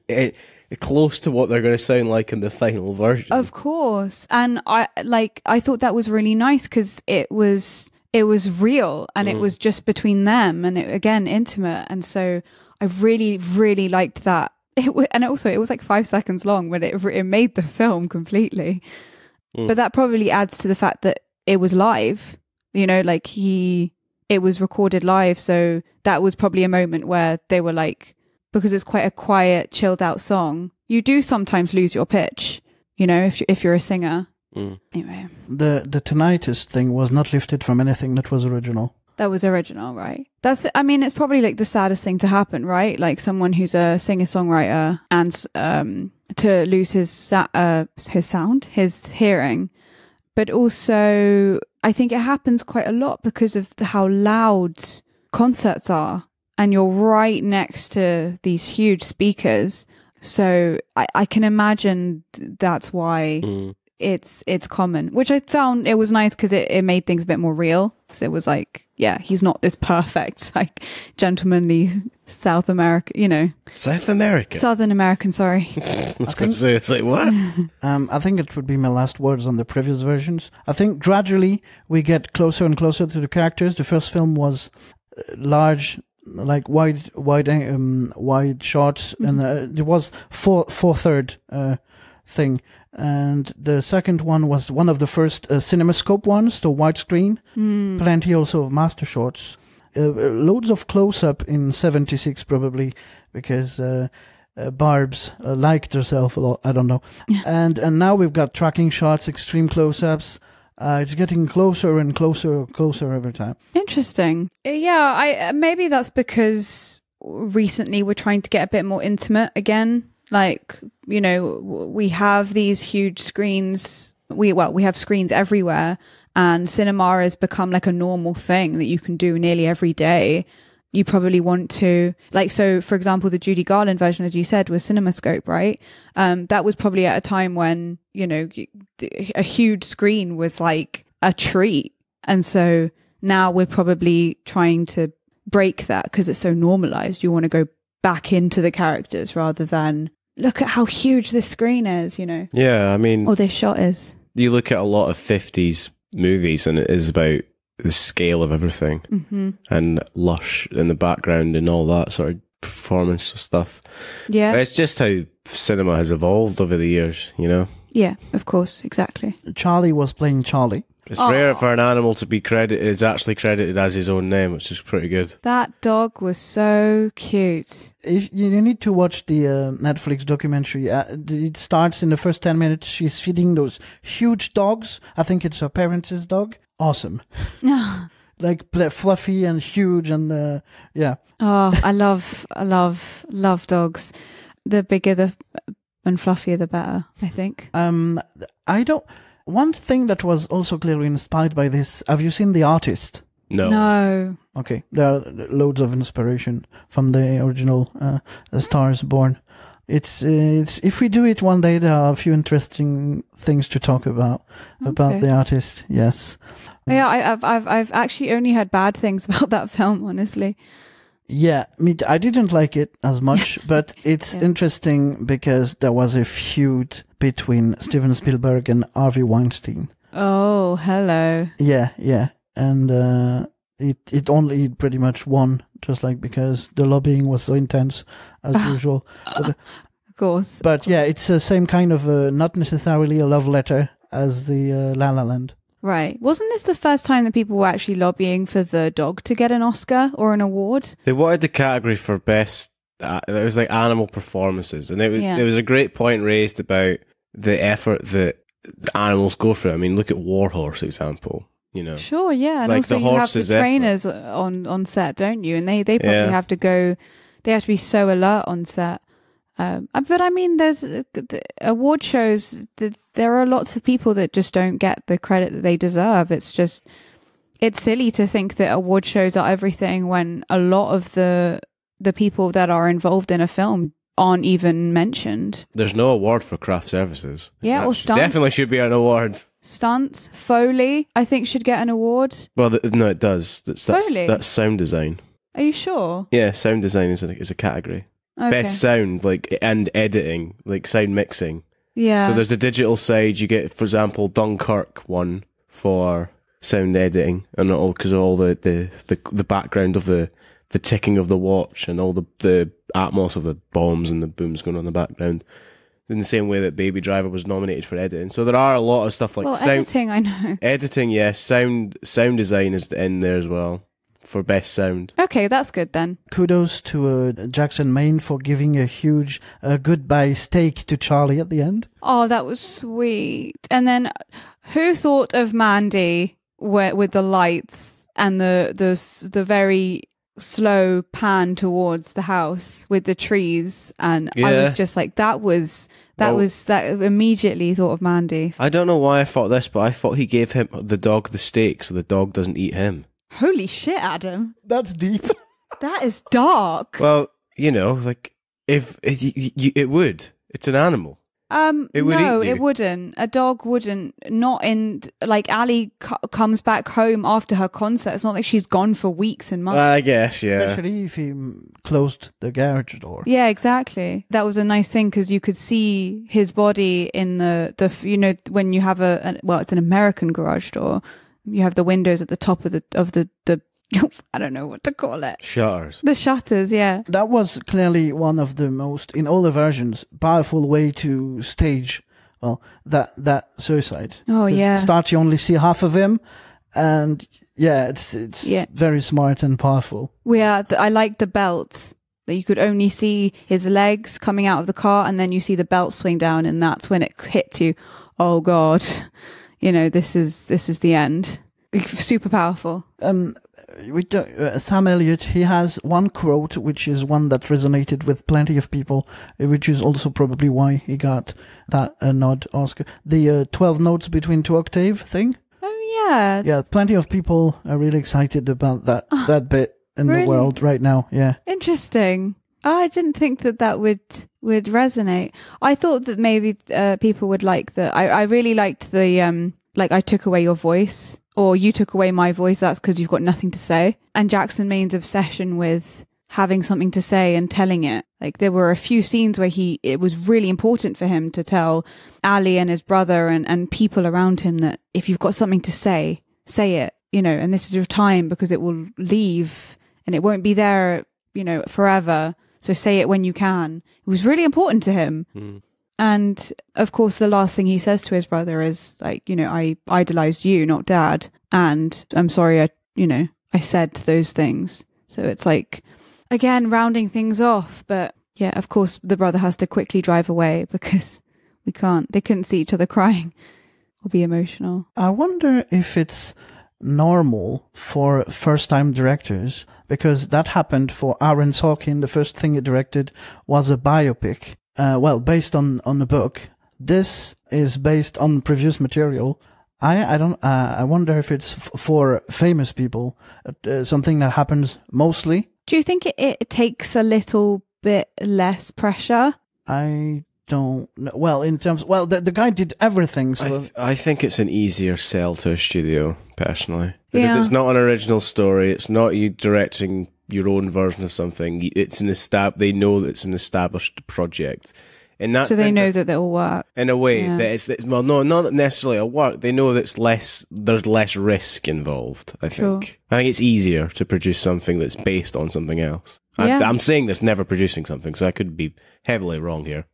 close to what they're going to sound like in the final version. Of course. And I thought that was really nice, because it was real, and it was just between them, and it, again, intimate. And so I really, really liked that. And also, it was like 5 seconds long, but it made the film completely. But that probably adds to the fact that it was live, you know, like it was recorded live. So that was probably a moment where they were like, because it's quite a quiet, chilled out song, you do sometimes lose your pitch, you know, if you're a singer. Anyway. The tinnitus thing was not lifted from anything that was original. That was original, right? It's probably like the saddest thing to happen, right? Like someone who's a singer-songwriter and to lose his sound, his hearing. But also, I think it happens quite a lot because of how loud concerts are. And you're right next to these huge speakers. So I can imagine that's why it's common, which I found it was nice, because it made things a bit more real. So it was like, yeah, he's not this perfect, like, gentlemanly Southern American, sorry. I was going to say, it's like, what? I think it would be my last words on the previous versions. I think gradually we get closer and closer to the characters. The first film was large, like wide shots, and there was four-third thing. And the second one was one of the first CinemaScope ones, the widescreen. Plenty also of master shots. Loads of close-up in 76 probably, because Barb's liked herself a lot, I don't know. And now we've got tracking shots, extreme close-ups. It's getting closer and closer every time. Interesting. Yeah, maybe that's because recently we're trying to get a bit more intimate again. Like, you know, we have these huge screens. We have screens everywhere, and cinema has become like a normal thing that you can do nearly every day. You probably want to, like, so for example, the Judy Garland version, as you said, was CinemaScope, right? That was probably at a time when, you know, a huge screen was like a treat. And so now we're probably trying to break that because it's so normalized. You want to go back into the characters rather than look at how huge this screen is, you know? Yeah, I mean... or this shot is. You look at a lot of 50s movies and it is about the scale of everything and lush in the background and all that sort of performance stuff. Yeah. It's just how cinema has evolved over the years, you know? Yeah, of course, exactly. Charlie was playing Charlie. It's rare for an animal to be actually credited as his own name, which is pretty good. That dog was so cute. If you need to watch the Netflix documentary. It starts in the first 10 minutes. She's feeding those huge dogs. I think it's her parents' dog. Awesome. Like fluffy and huge and yeah. Oh, I love dogs. The bigger and fluffier the better, I think. One thing that was also clearly inspired by this, have you seen The Artist? No. Okay, there are loads of inspiration from the original Stars Born. It's if we do it one day, there are a few interesting things to talk about The Artist. Yes. Yeah, I've actually only heard bad things about that film, honestly. Yeah, I didn't like it as much, but it's interesting because there was a feud between Steven Spielberg and Harvey Weinstein. Oh, hello. Yeah. And it only pretty much won, just like because the lobbying was so intense as usual. Of course. But yeah, it's the same kind of, not necessarily a love letter as the La La Land. Right. Wasn't this the first time that people were actually lobbying for the dog to get an Oscar or an award? They wanted the category for best. It was like animal performances, and there was a great point raised about the effort that the animals go through. I mean, look at Warhorse example. You know, sure, yeah, and like also the you have the horse's trainers on set, don't you? And they probably have to go. They have to be so alert on set. But I mean, there's award shows. There are lots of people that just don't get the credit that they deserve. It's silly to think that award shows are everything when a lot of the people that are involved in a film aren't even mentioned. There's no award for craft services. Yeah, or stunts. Definitely should be an award. Stunts, Foley, I think should get an award. Well, no, it does. Foley? That's sound design. Are you sure? Yeah, sound design is a category. Okay. Best sound, and editing, like sound mixing. Yeah. So there's the digital side. You get, for example, Dunkirk won for sound editing, and all because of all the background of the ticking of the watch and all the atmos of the bombs and the booms going on in the background. In the same way that Baby Driver was nominated for editing. So there are a lot of stuff like sound editing. I know editing. Yes, sound design is in there as well for best sound. Okay, that's good then. Kudos to Jackson Maine for giving a huge goodbye steak to Charlie at the end. Oh, that was sweet. And then who thought of Mandy with the lights and the very slow pan towards the house with the trees? And I was just like, that immediately thought of Mandy. I don't know why I thought this, but I thought he gave him the dog the steak so the dog doesn't eat him. Holy shit, Adam. That's deep. That is dark. Well, you know, like if it would. It's an animal. It would no, eat you. it wouldn't. A dog wouldn't. Not in, like, Ali comes back home after her concert. It's not like she's gone for weeks and months. I guess, yeah. Especially if he closed the garage door. Yeah, exactly. That was a nice thing because you could see his body in the you know, when you have it's an American garage door. You have the windows at the top of the I don't know what to call it. Shutters. The shutters, yeah. That was clearly one of the most, in all the versions, powerful way to stage, well, that suicide. Oh, 'Cause yeah. At start, you only see half of him, and it's very smart and powerful. I like the belt. That you could only see his legs coming out of the car, and then you see the belt swing down, and that's when it hits you. Oh God, you know, this is the end. Super powerful. Sam Elliott, he has one quote, which is one that resonated with plenty of people, which is also probably why he got that nod Oscar. The 12 notes between 2 octave thing. Oh yeah. Yeah, plenty of people are really excited about that bit in really? the world right now. Yeah. Interesting. I didn't think that would resonate. I thought that maybe people would like the. I really liked the like, I took away your voice, or you took away my voice. That's because you've got nothing to say. And Jackson Maine's obsession with having something to say and telling it. Like, there were a few scenes where it was really important for him to tell Ali and his brother and people around him that if you've got something to say it. You know, and this is your time because it will leave and it won't be there, you know, forever. So say it when you can. It was really important to him. Mm. And of course, the last thing he says to his brother is like, you know, I idolized you, not Dad. And I'm sorry, I said those things. So it's like, again, rounding things off. But yeah, of course, the brother has to quickly drive away because they couldn't see each other crying or be emotional. I wonder if it's normal for first-time directors, because that happened for Aaron Sorkin. The first thing he directed was a biopic, based on the book. This is based on previous material. I wonder if it's for famous people, something that happens mostly. Do you think it takes a little bit less pressure? I don't know. Well, the guy did everything. So I think it's an easier sell to a studio, personally. Because it's not an original story. It's not you directing your own version of something. It's they know that it's an established project. So they know that they'll work. In a way, that not necessarily a work. They know that there's less risk involved, I think. Sure. I think it's easier to produce something that's based on something else. Yeah. I'm saying this never producing something, so I could be heavily wrong here.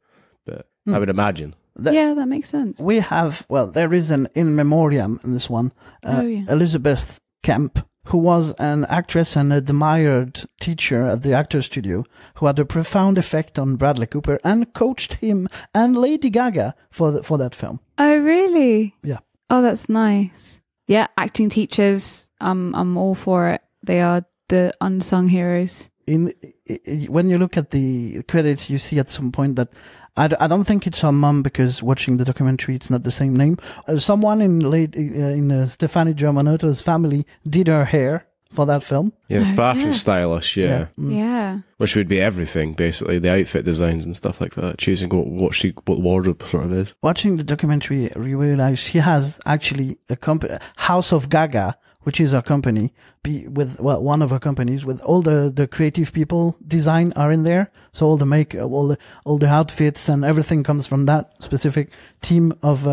But I would imagine. Yeah, that makes sense. We have, well, there is an in memoriam in this one. Elizabeth Kemp, who was an actress and admired teacher at the Actors Studio, who had a profound effect on Bradley Cooper and coached him and Lady Gaga for that film. Oh, really? Yeah. Oh, that's nice. Yeah, acting teachers, I'm all for it. They are the unsung heroes. When you look at the credits, you see at some point that I don't think it's her mum, because watching the documentary, it's not the same name. Someone in Stefani Germanotto's family did her hair for that film. Yeah, fashion stylist, yeah. Yeah. Which would be everything, basically, the outfit designs and stuff like that, choosing what wardrobe sort of is. Watching the documentary, you realize she has actually a company, House of Gaga, which is her company, one of her companies, with all the creative people design are in there. So all the makeup, all the outfits and everything comes from that specific team of.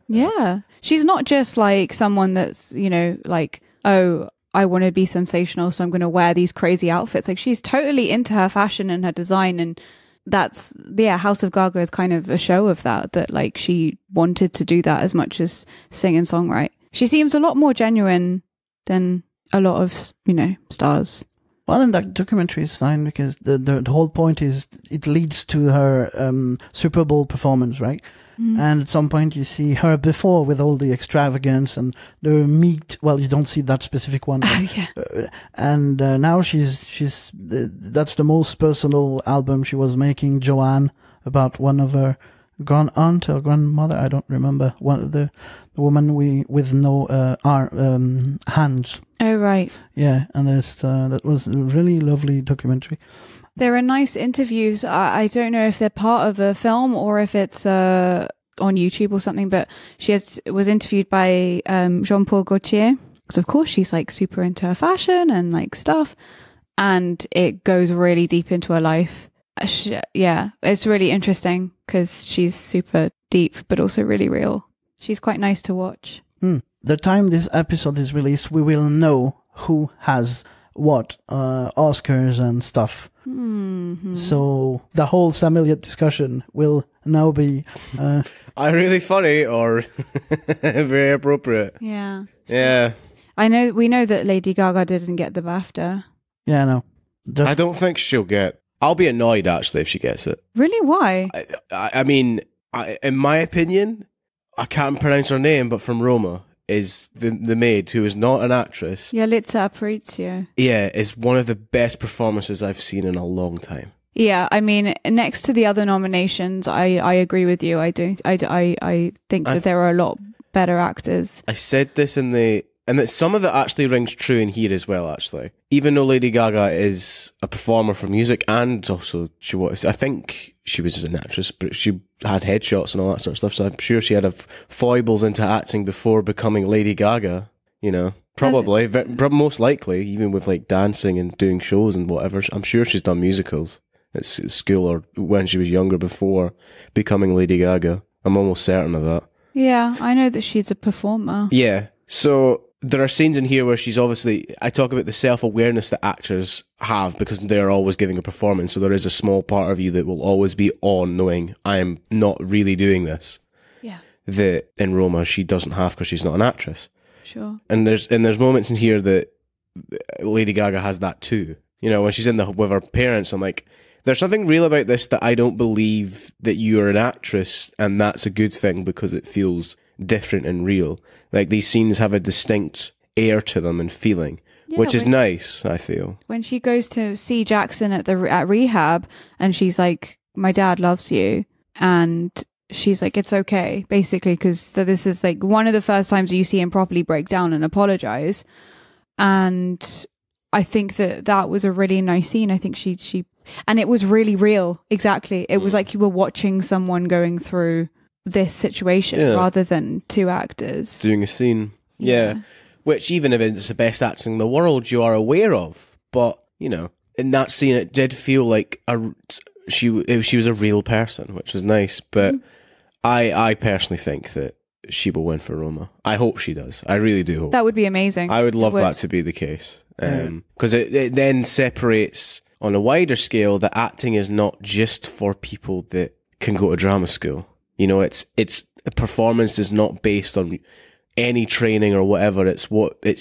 Yeah, she's not just like someone that's, like, oh, I want to be sensational, so I'm going to wear these crazy outfits. Like, she's totally into her fashion and her design, and that's House of Gaga is kind of a show of that like she wanted to do that as much as sing and songwrite. She seems a lot more genuine than a lot of, stars. Well, and that documentary is fine because the whole point is it leads to her Super Bowl performance, right? Mm. And at some point you see her before with all the extravagance and the meat. Well, you don't see that specific one. And now she's that's the most personal album she was making, Joanne, about one of her grand aunt or grandmother, I don't remember, the woman with no hands. Oh, right. Yeah, and that was a really lovely documentary. There are nice interviews. I don't know if they're part of a film or if it's on YouTube or something, but she was interviewed by Jean-Paul Gaultier, because of course she's like super into her fashion and like stuff, and it goes really deep into her life. Yeah, it's really interesting because she's super deep, but also really real. She's quite nice to watch. The time this episode is released, we will know who has what Oscars and stuff. Mm-hmm. So the whole Sam Elliott discussion will now be really funny or very appropriate. Yeah. Yeah. We know that Lady Gaga didn't get the BAFTA. Yeah, no. I don't think she'll get. I'll be annoyed actually if she gets it. Really? Why? I mean, in my opinion, I can't pronounce her name, but from Roma is the maid who is not an actress. Yalitza Aparicio. Yeah, is one of the best performances I've seen in a long time. Yeah, I mean, next to the other nominations, I agree with you. I think that there are a lot better actors. I said this and that some of it actually rings true in here as well, actually. Even though Lady Gaga is a performer for music and also I think she was an actress, but she had headshots and all that sort of stuff, so I'm sure she had foibles into acting before becoming Lady Gaga, Probably, most likely, even with like dancing and doing shows and whatever. I'm sure she's done musicals at school or when she was younger before becoming Lady Gaga. I'm almost certain of that. Yeah, I know that she's a performer. Yeah, so there are scenes in here where she's obviously, I talk about the self-awareness that actors have because they're always giving a performance. So there is a small part of you that will always be on knowing I am not really doing this. Yeah. That in Roma she doesn't have because she's not an actress. Sure. And there's moments in here that Lady Gaga has that too. When she's with her parents, I'm like, there's something real about this that I don't believe that you're an actress, and that's a good thing because it feels different and real. Like these scenes have a distinct air to them and feeling, which is nice, I feel. When she goes to see Jackson at rehab and she's like, my dad loves you, and she's like, it's okay, basically, because this is like one of the first times you see him properly break down and apologize. And I think that was a really nice scene. I think she and it was really real. Exactly. It was like you were watching someone going through this situation rather than two actors doing a scene. Yeah. Which even if it's the best acting in the world, you are aware of. But, in that scene, it did feel like she was a real person, which was nice. But I personally think that she will win for Roma. I hope she does. I really do hope. That would be amazing. I would love that to be the case. Because it then separates on a wider scale that acting is not just for people that can go to drama school. You know, it's a performance is not based on any training or whatever. It's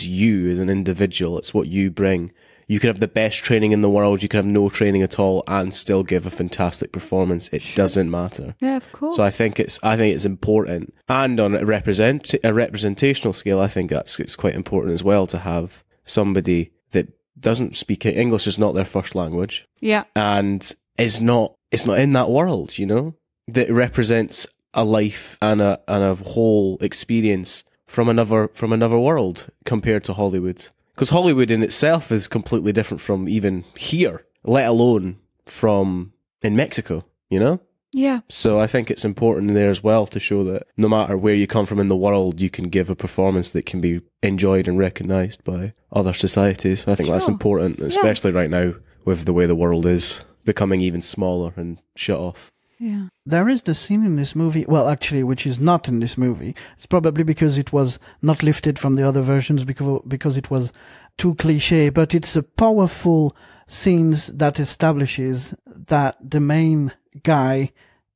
you as an individual. It's what you bring. You could have the best training in the world. You could have no training at all and still give a fantastic performance. It doesn't matter. Yeah, of course. So I think it's important, and on a representational scale, I think it's quite important as well to have somebody that doesn't speak English, is not their first language. Yeah, and it's not in that world. You know, that represents a life and a whole experience from another world compared to Hollywood. Because Hollywood in itself is completely different from even here, let alone from in Mexico, you know? Yeah. So I think it's important there as well to show that no matter where you come from in the world, you can give a performance that can be enjoyed and recognised by other societies. I think that's important, especially right now with the way the world is becoming even smaller and shut off. Yeah. There is the scene in this movie, well, actually, which is not in this movie. It's probably because it was not lifted from the other versions because it was too cliche, but it's a powerful scenes that establishes that the main guy,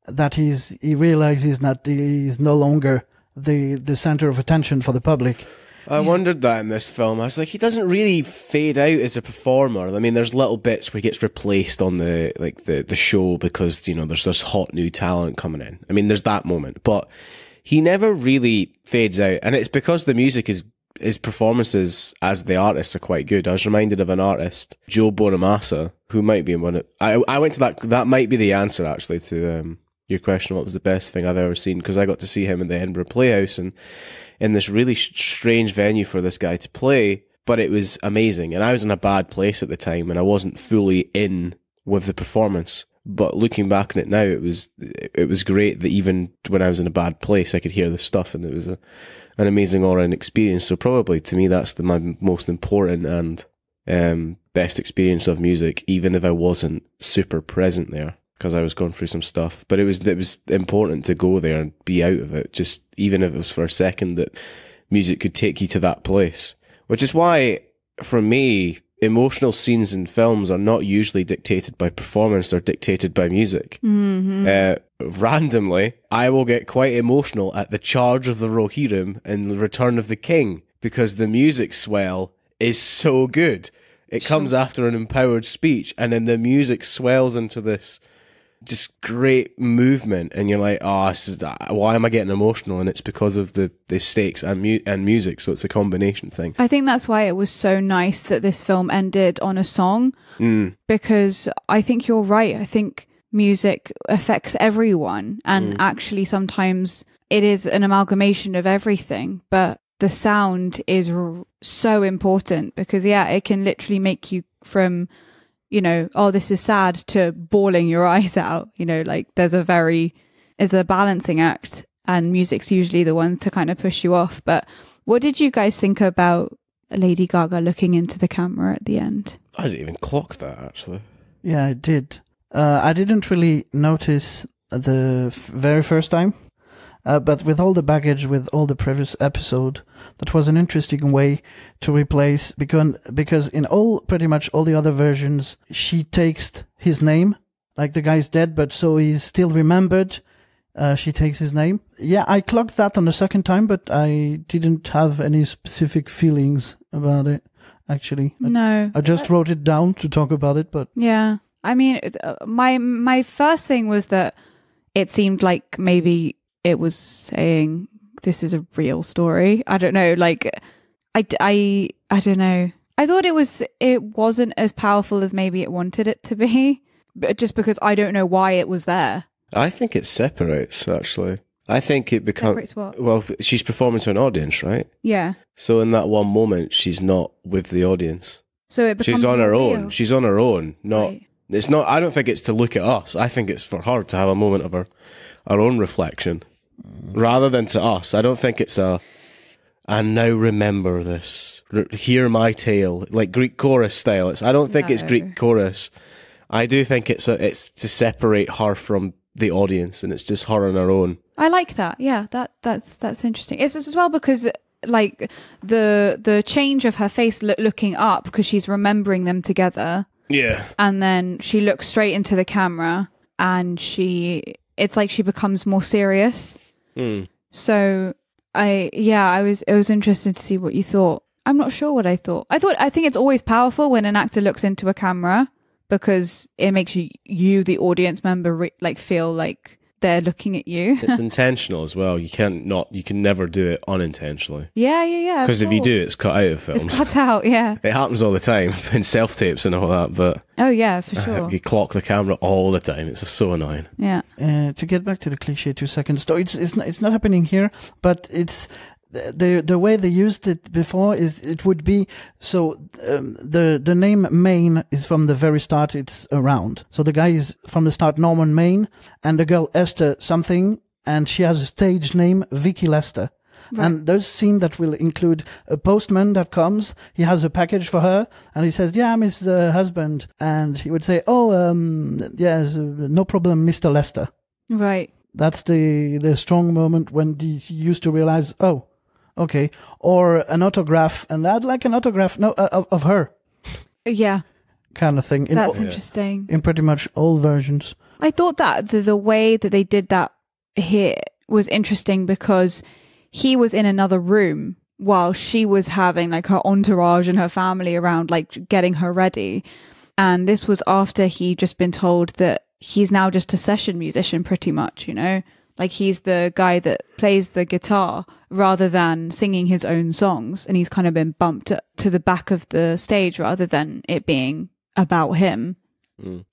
that he realizes that he is no longer the center of attention for the public. I wondered that in this film. I was like, he doesn't really fade out as a performer. I mean, there's little bits where he gets replaced on the show because, you know, there's this hot new talent coming in. I mean, there's that moment, but he never really fades out. And it's because the music his performances as the artist are quite good. I was reminded of an artist, Joe Bonamassa, who might be in one of, I went to that might be the answer actually to, your question, what was the best thing I've ever seen? Because I got to see him in the Edinburgh Playhouse and in this really strange venue for this guy to play, but it was amazing. And I was in a bad place at the time and I wasn't fully in with the performance. But looking back on it now, it was great that even when I was in a bad place, I could hear the stuff, and it was an amazing all-round experience. So probably to me, that's my most important and best experience of music, even if I wasn't super present there, because I was going through some stuff. But it was important to go there and be out of it, just even if it was for a second, that music could take you to that place. Which is why, for me, emotional scenes in films are not usually dictated by performance, they're dictated by music. Mm-hmm. Randomly, I will get quite emotional at the Charge of the Rohirrim and the Return of the King, because the music swell is so good. It comes after an empowered speech, and then the music swells into this just great movement, and you're like, oh, why am I getting emotional? And it's because of the stakes and music, so it's a combination thing. I think that's why it was so nice that this film ended on a song, because I think you're right. I think music affects everyone, and actually sometimes it is an amalgamation of everything, but the sound is so important, because it can literally make you from, you know, oh, this is sad, to bawling your eyes out. You know, like there's a balancing act, and music's usually the one to kind of push you off. But what did you guys think about Lady Gaga looking into the camera at the end? I didn't even clock that, actually. Yeah, I did. I didn't really notice the very first time. But with all the baggage, with all the previous episode, that was an interesting way to replace, because in pretty much all the other versions, she takes his name, like the guy's dead, but so he's still remembered. She takes his name. Yeah, I clocked that on the second time, but I didn't have any specific feelings about it, actually. No. I just wrote it down to talk about it, but... Yeah. I mean, my first thing was that it seemed like maybe it was saying this is a real story. I don't know. Like, I don't know. I thought it wasn't as powerful as maybe it wanted it to be, but just because I don't know why it was there. I think it separates, actually. I think it becomes... Separates what? Well, she's performing to an audience, right? Yeah. So in that one moment, she's not with the audience. So it becomes she's on her real. own. She's on her own. Not... Right. It's not. I don't think it's to look at us. I think it's for her to have a moment of her own reflection, rather than to us. I don't think it's and now remember this. Hear my tale, like Greek chorus style. I don't think it's Greek chorus. I do think it's to separate her from the audience, and it's just her on her own. I like that. Yeah, that's interesting. It's as well because like the change of her face looking up, because she's remembering them together. Yeah. And then she looks straight into the camera, and she it's like she becomes more serious. So it was interesting to see what you thought. I'm not sure what I thought. I think it's always powerful when an actor looks into a camera, because it makes you the audience member, feel like they're looking at you. It's intentional as well. You can never do it unintentionally. Yeah. Because if you do, it's cut out of films. It's cut out, yeah. It happens all the time in self-tapes and all that, but... Oh, yeah, for sure. You clock the camera all the time. It's just so annoying. Yeah. To get back to the cliche 2 seconds, though, it's not happening here, but it's... The way they used it before is it would be so the name Maine is from the very start. It's around, so the guy is from the start Norman Maine, and the girl Esther something, and she has a stage name Vicky Lester. Right. And there's a scene that will include a postman that comes. He has a package for her, and he says, "Yeah, I'm his husband," and he would say, "Oh, yes, no problem, Mr. Lester." Right. That's the strong moment when he used to realize, oh. Okay, or an autograph, and I'd like an autograph of her. Yeah. Kind of thing. That's interesting. In pretty much all versions. I thought that the way that they did that here was interesting, because he was in another room while she was having like her entourage and her family around, like getting her ready. And this was after he'd just been told that he's now just a session musician pretty much, you know? Like he's the guy that plays the guitar rather than singing his own songs. And he's kind of been bumped to the back of the stage rather than it being about him.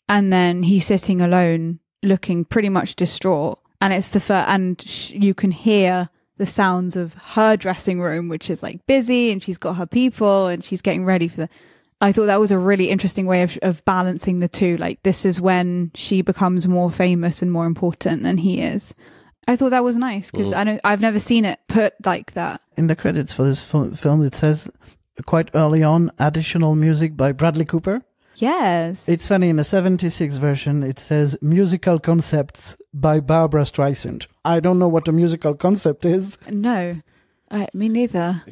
And then he's sitting alone looking pretty much distraught. And it's you can hear the sounds of her dressing room, which is like busy, and she's got her people and she's getting ready for I thought that was a really interesting way of balancing the two. Like, this is when she becomes more famous and more important than he is. I thought that was nice, because I've never seen it put like that. In the credits for this film, it says quite early on, additional music by Bradley Cooper. Yes. It's funny, in the 76 version, it says musical concepts by Barbara Streisand. I don't know what the musical concept is. No. Me neither.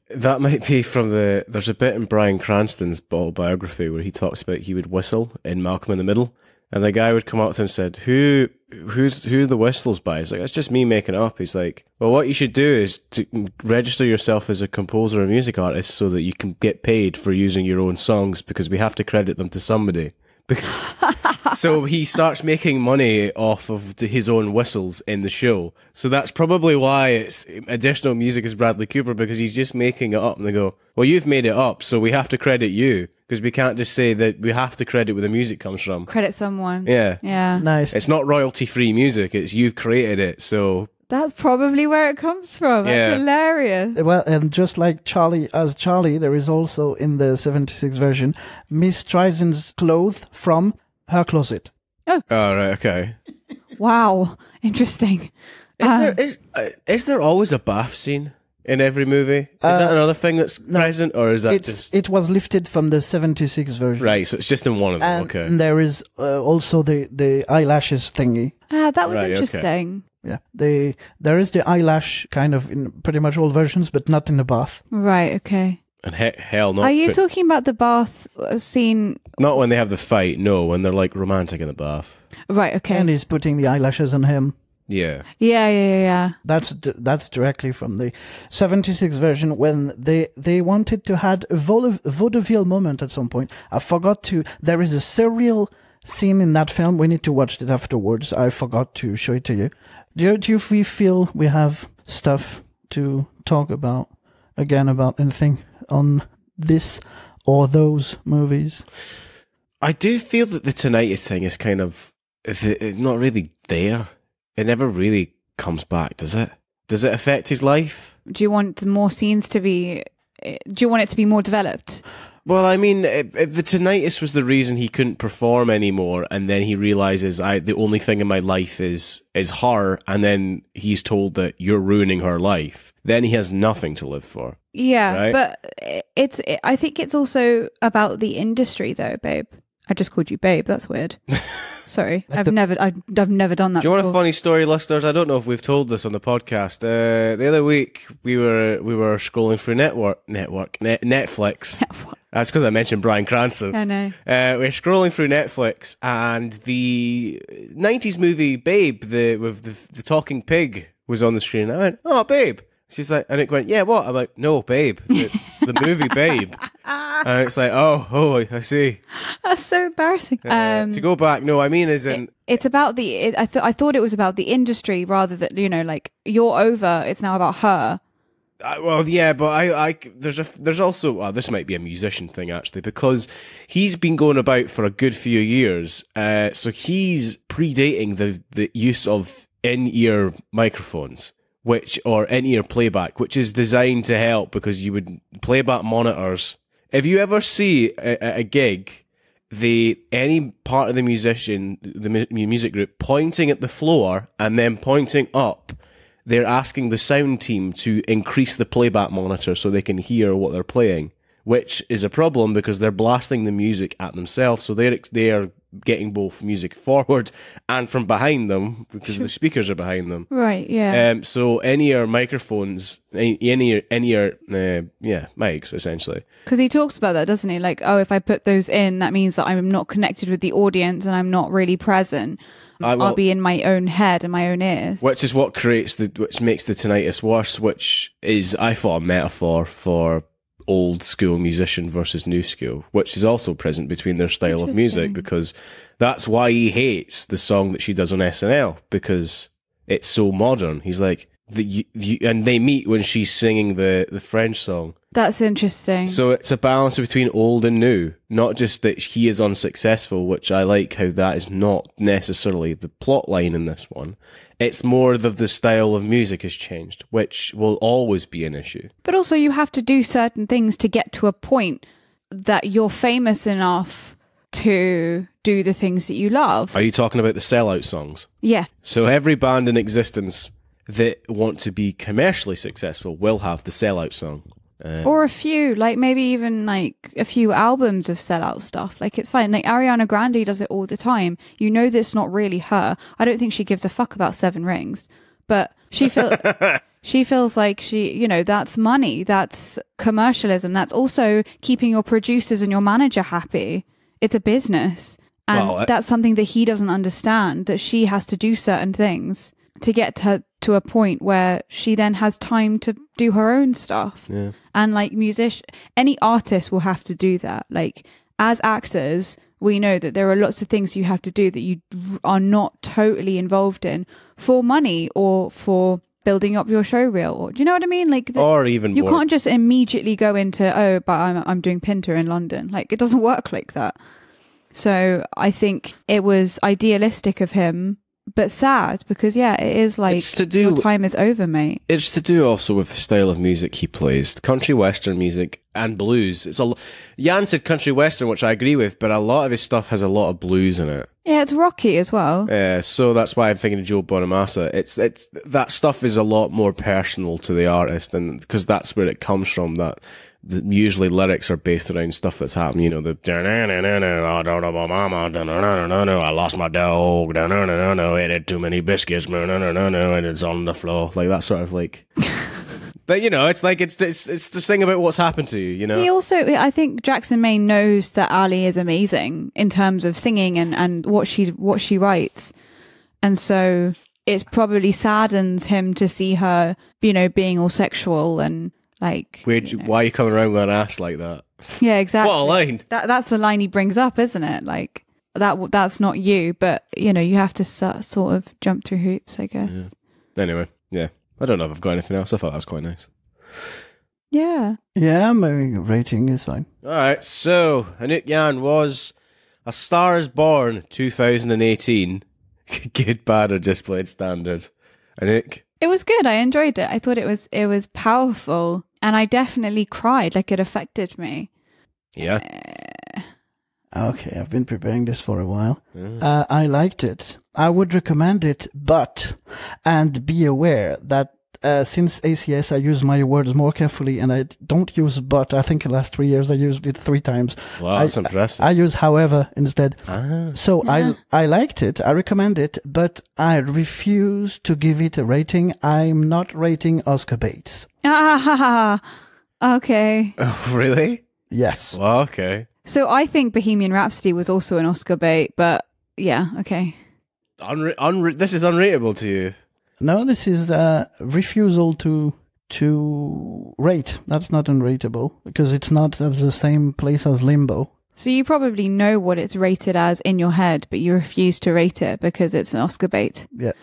That might be from there's a bit in Bryan Cranston's autobiography where he talks about he would whistle in Malcolm in the Middle, and the guy would come up to him and said, who are the whistles by? He's like, it's just me making it up. He's like, well, what you should do is to register yourself as a composer or music artist so that you can get paid for using your own songs, because we have to credit them to somebody. So he starts making money off of his own whistles in the show. So that's probably why it's additional music is Bradley Cooper, because he's just making it up. And they go, well, you've made it up, so we have to credit you, because we can't just say that we have to credit where the music comes from. Credit someone. Yeah. Nice. It's not royalty-free music. It's you've created it, so... That's probably where it comes from. That's hilarious. Well, and just like Charlie, there is also in the 76 version, Miss Streisand's clothes from her closet. Oh, right, okay. Wow, interesting. Is there always a bath scene in every movie? Is that another thing that's present, or is that just... It was lifted from the 76 version. Right, so it's just in one of them, okay. And there is also the eyelashes thingy. That was interesting. Okay. Yeah, there is the eyelash kind of in pretty much all versions, but not in the bath. Right, okay. And hell no. Are you talking about the bath scene? Not when they have the fight, no, when they're like romantic in the bath. Right, okay. And he's putting the eyelashes on him. Yeah. Yeah. That's directly from the 76 version, when they wanted to add a vaudeville moment at some point. I forgot to... There is a serial scene in that film. We need to watch it afterwards. I forgot to show it to you. Do you feel we have stuff to talk about, again, about anything on this or those movies? I do feel that the tinnitus thing is kind of not really there. It never really comes back, does it? Does it affect his life? Do you want more scenes to be... Do you want it to be more developed? Well, I mean, if the tinnitus was the reason he couldn't perform anymore, and then he realizes the only thing in my life is her, and then he's told that you're ruining her life, then he has nothing to live for. Yeah, right? But I think it's also about the industry, though, babe. I just called you babe. That's weird. Sorry, I've never done that. Do you want a before. funny story, listeners? I don't know if we've told this on the podcast. The other week we were scrolling through Netflix. That's because I mentioned Bryan Cranston. I know. We're scrolling through Netflix, and the 90s movie Babe, with the talking pig, was on the screen. I went, "Oh, Babe." She's like, and it went, "Yeah, what?" I'm like, "No, Babe, the movie Babe." And it's like, oh, I see. That's so embarrassing. To go back, no, I mean, it's about the. I thought it was about the industry rather than like you're over. It's now about her. Well, yeah, but there's also this might be a musician thing actually, because he's been going about for a good few years. So he's predating the use of in-ear microphones, or in-ear playback, which is designed to help, because you would playback monitors. If you ever see a gig, any part of the musician, the music group, pointing at the floor and then pointing up, they're asking the sound team to increase the playback monitor so they can hear what they're playing, which is a problem because they're blasting the music at themselves. So they are getting both music forward and from behind them, because the speakers are behind them. Right, yeah. So in-ear microphones, in-ear mics, essentially. Because he talks about that, doesn't he? Like, oh, if I put those in, that means that I'm not connected with the audience and I'm not really present. I'll be in my own head and my own ears. Which is what which makes the tinnitus worse, which is, I thought, a metaphor for old school musician versus new school, which is also present between their style of music, because that's why he hates the song that she does on SNL, because it's so modern. He's like, and they meet when she's singing the French song. That's interesting. So it's a balance between old and new, not just that he is unsuccessful, which I like how that is not necessarily the plot line in this one. It's more that the style of music has changed, which will always be an issue. But also you have to do certain things to get to a point that you're famous enough to do the things that you love. Are you talking about the sellout songs? Yeah. So every band in existence that want to be commercially successful will have the sellout song. Or a few, like maybe even like a few albums of sellout stuff. Like it's fine. Like Ariana Grande does it all the time. You know that's not really her. I don't think she gives a fuck about Seven Rings, but she feels like that's money. That's commercialism. That's also keeping your producers and your manager happy. It's a business. And that's something that he doesn't understand, that she has to do certain things to get to a point where she then has time to do her own stuff. Yeah. And like any artist will have to do that. Like as actors, we know that there are lots of things you have to do that you are not totally involved in for money or for building up your show reel. Or do you know what I mean? Like, or even you can't just immediately go into, but I'm doing Pinter in London. Like it doesn't work like that. So I think it was idealistic of him, but sad, because it is like your time is over, mate. It's to do also with the style of music he plays. Country western music and blues. Yann said country western, which I agree with, but a lot of his stuff has a lot of blues in it. Yeah, it's rocky as well. Yeah, so that's why I'm thinking of Joe Bonamassa. It's that stuff is a lot more personal to the artist, and because that's where it comes from. That usually lyrics are based around stuff that's happened. You know, the I don't know my mama, I lost my dog, ate too many biscuits, and it's on the floor, like that sort of like. But it's like it's to sing about what's happened to you. You know. He also, I think Jackson Maine knows that Ali is amazing in terms of singing and what she writes, and so it probably saddens him to see her, being all sexual and. Like, why are you coming around with an ass like that? Yeah, exactly. What a line! That's the line he brings up, isn't it? Like that's not you, but you have to sort of jump through hoops, I guess. Yeah. Anyway, yeah, I don't know if I've got anything else. I thought that was quite nice. Yeah. Yeah, my rating is fine. All right, so Anouk Yann was A Star Is Born 2018. Good, bad, or just plain standard. Anouk. It was good. I enjoyed it. I thought it was powerful, and I definitely cried. Like it affected me. Yeah. Okay, I've been preparing this for a while. I liked it. I would recommend it, and be aware that since ACS, I use my words more carefully, and I don't use but. I think in the last 3 years I used it 3 times. Wow, that's impressive. I use however instead. So Yeah. I liked it. I recommend it, but I refuse to give it a rating. I'm not rating Oscar baits. Okay. Oh, really? Yes. Well, okay. So I think Bohemian Rhapsody was also an Oscar bait, but yeah, okay. This is unrateable to you. No, this is refusal to rate. That's not unrateable because it's not at the same place as Limbo. So you probably know what it's rated as in your head, but you refuse to rate it because it's an Oscar bait. Yeah.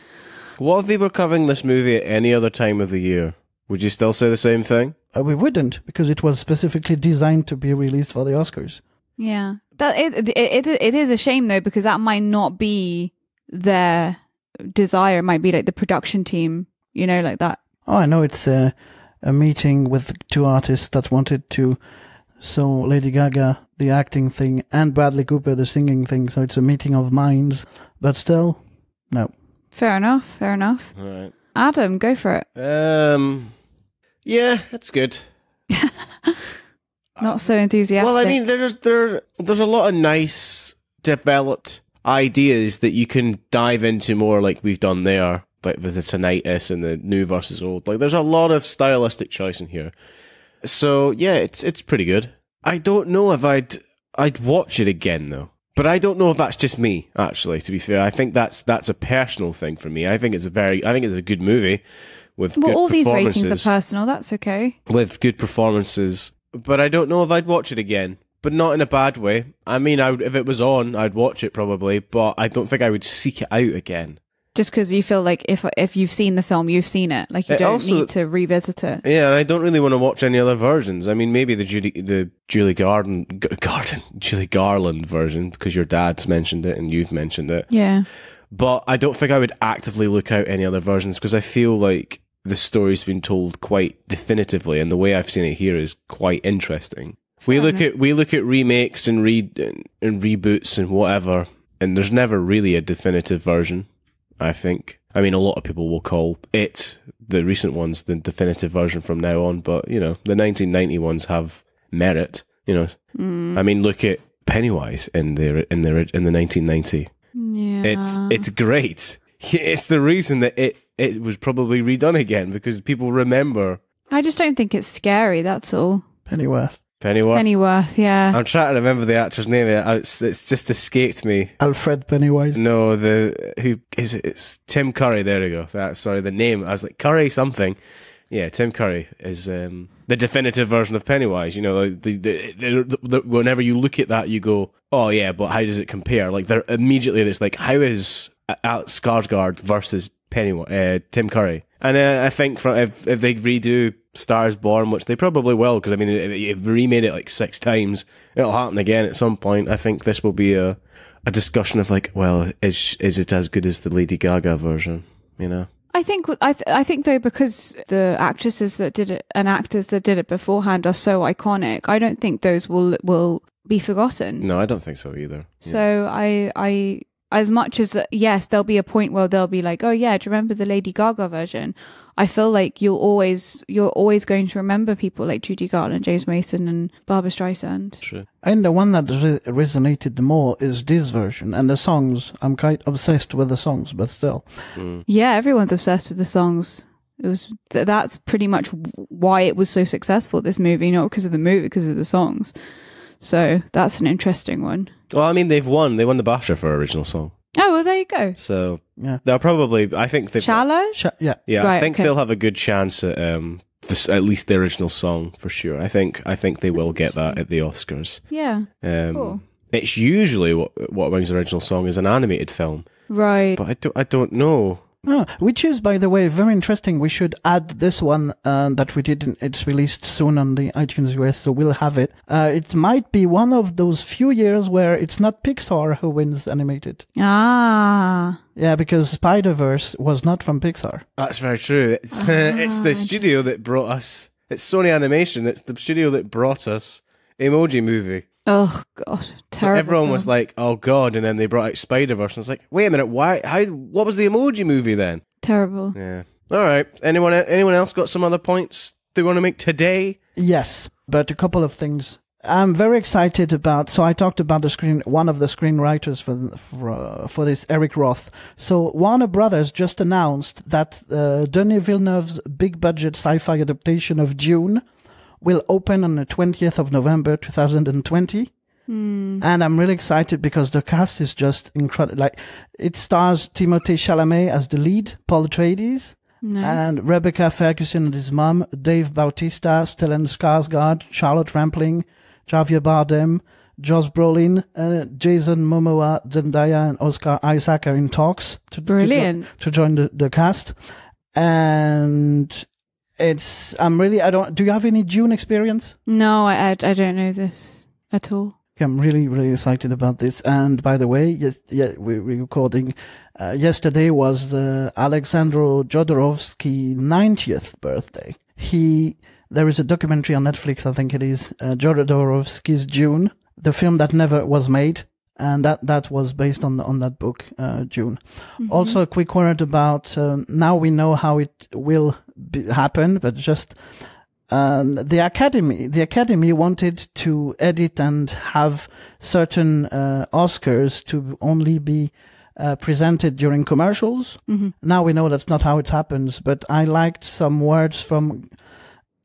What if they were covering this movie at any other time of the year? Would you still say the same thing? We wouldn't, because it was specifically designed to be released for the Oscars. Yeah. It is a shame, though, because that might not be their desire. It might be like the production team, like that. Oh, I know it's a meeting with 2 artists that wanted to so Lady Gaga, the acting thing, and Bradley Cooper, the singing thing. So it's a meeting of minds, but still, no. Fair enough. All right. Adam, go for it. Yeah, it's good. Not so enthusiastic. Well, I mean, there's a lot of nice developed ideas that you can dive into more, like we've done there, like with the tinnitus and the new versus old. Like, there's a lot of stylistic choice in here. So yeah, it's pretty good. I don't know if I'd watch it again though. But I don't know if that's just me, actually, to be fair. I think that's a personal thing for me. I think it's a good movie with good all these performances. ratings are personal, that's okay. With good performances. But I don't know if I'd watch it again. But not in a bad way. I mean, if it was on, I'd watch it probably, but I don't think I would seek it out again. Just because you feel like if you've seen the film, you've seen it. Like, you don't need to revisit it. Yeah, and I don't really want to watch any other versions. I mean, maybe the Julie Garland version, because your dad's mentioned it and you've mentioned it. Yeah. But I don't think I would actively look out any other versions, because I feel like the story's been told quite definitively, and the way I've seen it here is quite interesting. We look at remakes and reboots and whatever, and there's never really a definitive version. I think. I mean, a lot of people will call it, the recent ones, the definitive version from now on, but, the 1990 ones have merit, I mean, look at Pennywise in the 1990. Yeah. It's great. It's the reason that it was probably redone again, because people remember. I just don't think it's scary, that's all. Pennyworth, yeah. I'm trying to remember the actor's name. It's just escaped me. Alfred Pennywise. No, who is it? It's Tim Curry. There we go. Sorry, the name. I was like Curry something. Yeah, Tim Curry is the definitive version of Pennywise. Whenever you look at that, you go, oh yeah, but how does it compare? Like, they're immediately, it's like, how is Alex Skarsgård versus Tim Curry? And I think if they redo Stars Born, which they probably will, because I mean, if you've remade it like 6 times, it'll happen again at some point. I think this will be a discussion of like, well, is it as good as the Lady Gaga version? I think though, because the actresses that did it and actors that did it beforehand are so iconic, I don't think those will be forgotten. No, I don't think so either. Yeah. So I as much as, yes, there'll be a point where they'll be like, oh yeah, do you remember the Lady Gaga version? I feel like you're always going to remember people like Judy Garland, James Mason, and Barbra Streisand. True. And the one that resonated the more is this version. And the songs, I'm quite obsessed with the songs, but still. Yeah, everyone's obsessed with the songs. It was that's pretty much why it was so successful, this movie, not because of the movie, because of the songs. So that's an interesting one. Well, I mean, they won the BAFTA for original song. Oh, well, there you go. So yeah, they'll probably, I think they've... Shallow? Yeah. Right, I think they'll have a good chance at at least the original song, for sure. I think they will get that at the Oscars. Yeah. Cool. It's usually what wins original song is an animated film. Right. But I don't know. Which is, by the way, very interesting. We should add this one that we did. It's released soon on the iTunes US, so we'll have it. It might be one of those few years where it's not Pixar who wins animated. Ah. Yeah, because Spider-Verse was not from Pixar. That's very true. It's the studio that brought us... It's Sony Animation. It's the studio that brought us Emoji Movie. Oh, God. Terrible. Everyone was like, oh, God. And then they brought out Spider-Verse. And I was like, wait a minute, why? What was the Emoji Movie then? Terrible. Yeah. All right. Anyone else got some other points they want to make today? Yes, but a couple of things. I'm very excited about. So I talked about one of the screenwriters for this, Eric Roth. So Warner Brothers just announced that Denis Villeneuve's big budget sci-fi adaptation of Dune will open on the 20th of November 2020. And I'm really excited because the cast is just incredible. Like, it stars Timothée Chalamet as the lead, Paul Atreides. Nice. And Rebecca Ferguson and his mum, Dave Bautista, Stellan Skarsgård, Charlotte Rampling, Javier Bardem, Josh Brolin, Jason Momoa, Zendaya, and Oscar Isaac are in talks to join the cast. And do you have any Dune experience? No, I don't know this at all. I'm really, really excited about this. And by the way, we're recording. Yesterday was Alexandro Jodorowsky's 90th birthday. There is a documentary on Netflix, I think it is, Jodorowsky's Dune, the film that never was made. And that was based on that book, Dune. Mm-hmm. Also, a quick word about, now we know how it will happen, but just, the Academy wanted to edit and have certain Oscars to only be presented during commercials. Mm-hmm. Now we know that's not how it happens, but I liked some words from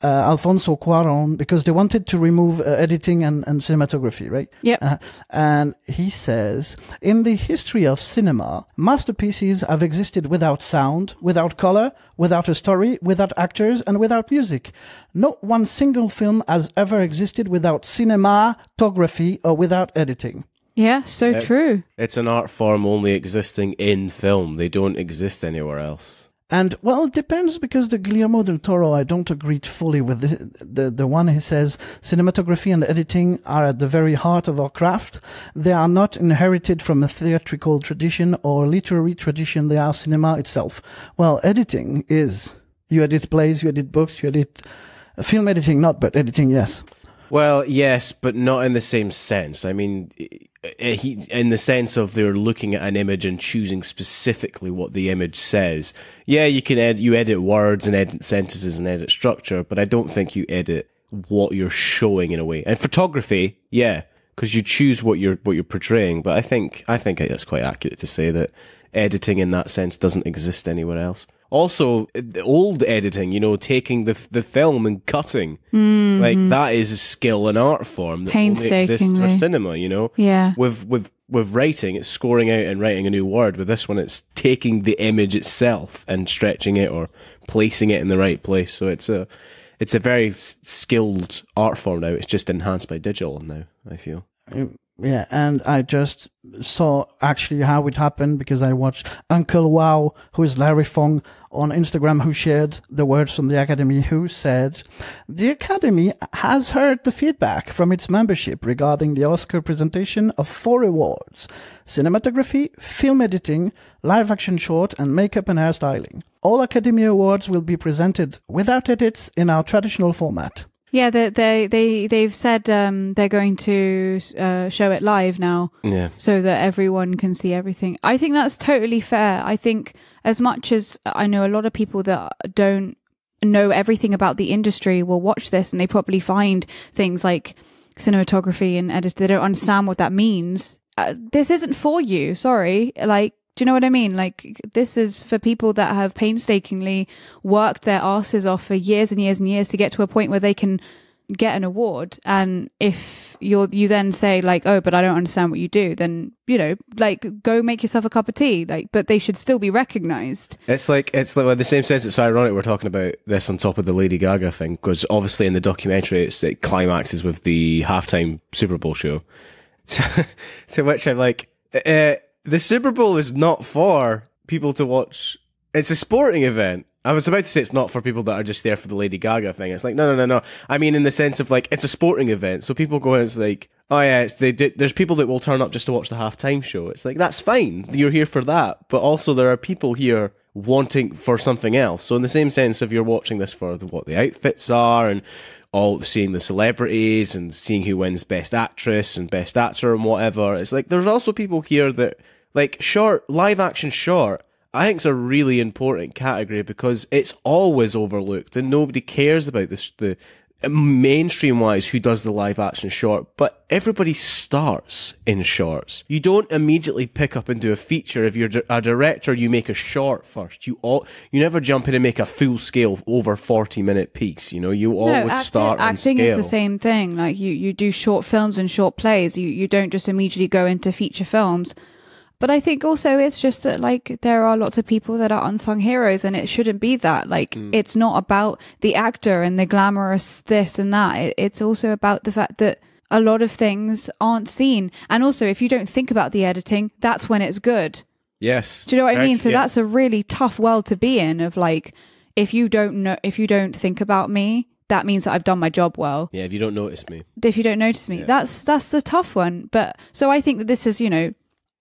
Alfonso Cuarón, because they wanted to remove editing and cinematography, right? Yep. And he says, in the history of cinema, masterpieces have existed without sound, without color, without a story, without actors, and without music. Not one single film has ever existed without cinematography or without editing. Yeah, so true. It's an art form only existing in film. They don't exist anywhere else. And, well, it depends, because the Guillermo del Toro, I don't agree fully with the one who says cinematography and editing are at the very heart of our craft. They are not inherited from a theatrical tradition or literary tradition. They are cinema itself. Well, editing is, you edit plays, you edit books, you edit film editing, not, but editing, yes. Well, yes, but not in the same sense. I mean, in the sense of they're looking at an image and choosing specifically what the image says. Yeah, you edit words and edit sentences and edit structure, but I don't think you edit what you're showing in a way. And photography, yeah, because you choose what you're portraying. But I think that's quite accurate to say that editing in that sense doesn't exist anywhere else. Also, old editing, taking the film and cutting, like that is a skill and art form that only exists for cinema. Yeah. With writing, it's scoring out and writing a new word. With this one, it's taking the image itself and stretching it or placing it in the right place. So it's a very skilled art form now. It's just enhanced by digital now, I feel. Yeah, and I just saw actually how it happened, because I watched Uncle Wow, who is Larry Fong, on Instagram, who shared the words from the Academy, who said, the Academy has heard the feedback from its membership regarding the Oscar presentation of 4 awards: cinematography, film editing, live action short, and makeup and hairstyling. All Academy Awards will be presented without edits in our traditional format. Yeah, they've said they're going to show it live now, so that everyone can see everything. I think that's totally fair. I think, as much as I know a lot of people that don't know everything about the industry will watch this, and they probably find things like cinematography and edit, they don't understand what that means. This isn't for you. Sorry, do you know what I mean? This is for people that have painstakingly worked their asses off for years and years and years to get to a point where they can get an award. And if you then say oh, but I don't understand what you do, then, go make yourself a cup of tea. But they should still be recognized. It's like the same sense. It's ironic we're talking about this on top of the Lady Gaga thing, because obviously in the documentary it climaxes with the halftime Super Bowl show. To which I'm like, the Super Bowl is not for people to watch. It's a sporting event. I was about to say it's not for people that are just there for the Lady Gaga thing. It's no. I mean, in the sense of it's a sporting event. So people go and it's oh yeah, there's people that will turn up just to watch the halftime show. It's that's fine. You're here for that. But also there are people here wanting for something else. So in the same sense, if you're watching this for what the outfits are and seeing the celebrities and seeing who wins Best Actress and Best Actor and whatever, it's there's also people here that short live action short I think it's a really important category because it's always overlooked and nobody cares about this, the mainstream wise who does the live action short, but everybody starts in shorts. You don't immediately pick up and do a feature. If you're a director, you make a short first. You never jump in and make a full scale over 40-minute piece. You always start on acting scale. is the same thing. Like you do short films and short plays. You don't just immediately go into feature films. But I think also it's just that, like, there are lots of people that are unsung heroes, and it shouldn't be that. Like, it's not about the actor and the glamorous this and that. It's also about the fact that a lot of things aren't seen. And also, if you don't think about the editing, that's when it's good. Yes. Do you know what I mean? So that's a really tough world to be in, of like, if you don't think about me, that means that I've done my job well. Yeah, if you don't notice me. If you don't notice me, that's the tough one. But so I think that this is,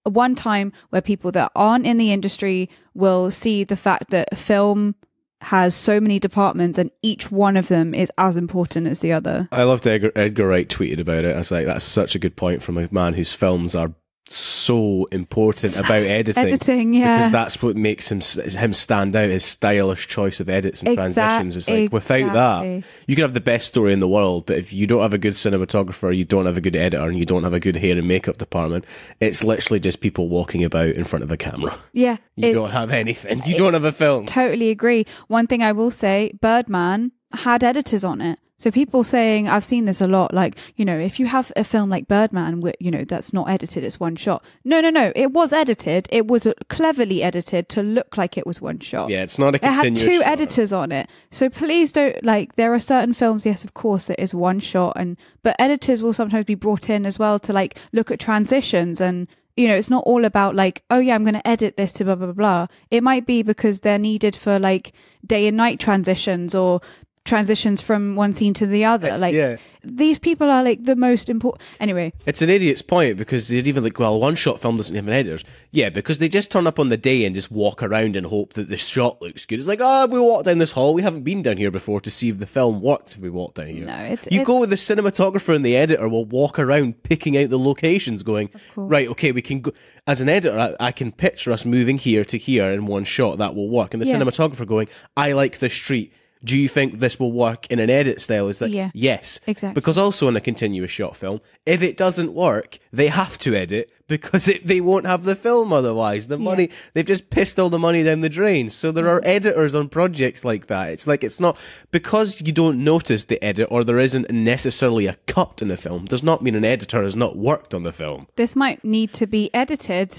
one time where people that aren't in the industry will see the fact that film has so many departments and each one of them is as important as the other. I loved Edgar Wright tweeted about it. I was like, that's such a good point from a man whose films are so important about editing. Because that's what makes him stand out, his stylish choice of edits and transitions. It's like, without that, you can have the best story in the world, but if you don't have a good cinematographer, you don't have a good editor, and you don't have a good hair and makeup department, it's literally just people walking about in front of a camera. Yeah. You don't have anything. You don't have a film. Totally agree. One thing I will say, Birdman had editors on it. So people saying, I've seen this a lot, like, if you have a film like Birdman, that's not edited, it's one shot. No, it was edited. It was cleverly edited to look like it was one shot. Yeah, it's not a continuous It had two shot. editors on it. So please don't, there are certain films, yes, of course, that is one shot, but editors will sometimes be brought in as well to look at transitions and, it's not all about I'm going to edit this to blah, blah, blah. It might be because they're needed for day and night transitions or transitions from one scene to the other. These people are the most important. Anyway, it's an idiot's point because they're even one shot film doesn't have an editor. Yeah, because they just turn up on the day and just walk around and hope that the shot looks good. It's like, we walked down this hall, we haven't been down here before to see if the film worked. If we walked down here, no, go with the cinematographer and the editor will walk around picking out the locations, going right, okay, we can go. As an editor, I can picture us moving here to here in one shot. That will work. And the cinematographer going, I like the street. Do you think this will work in an edit style? Is that yes, exactly. Because also in a continuous shot film, if it doesn't work, they have to edit because they won't have the film otherwise. The money, they've just pissed all the money down the drain. So there are editors on projects like that. It's not because you don't notice the edit or there isn't necessarily a cut in the film does not mean an editor has not worked on the film. This might need to be edited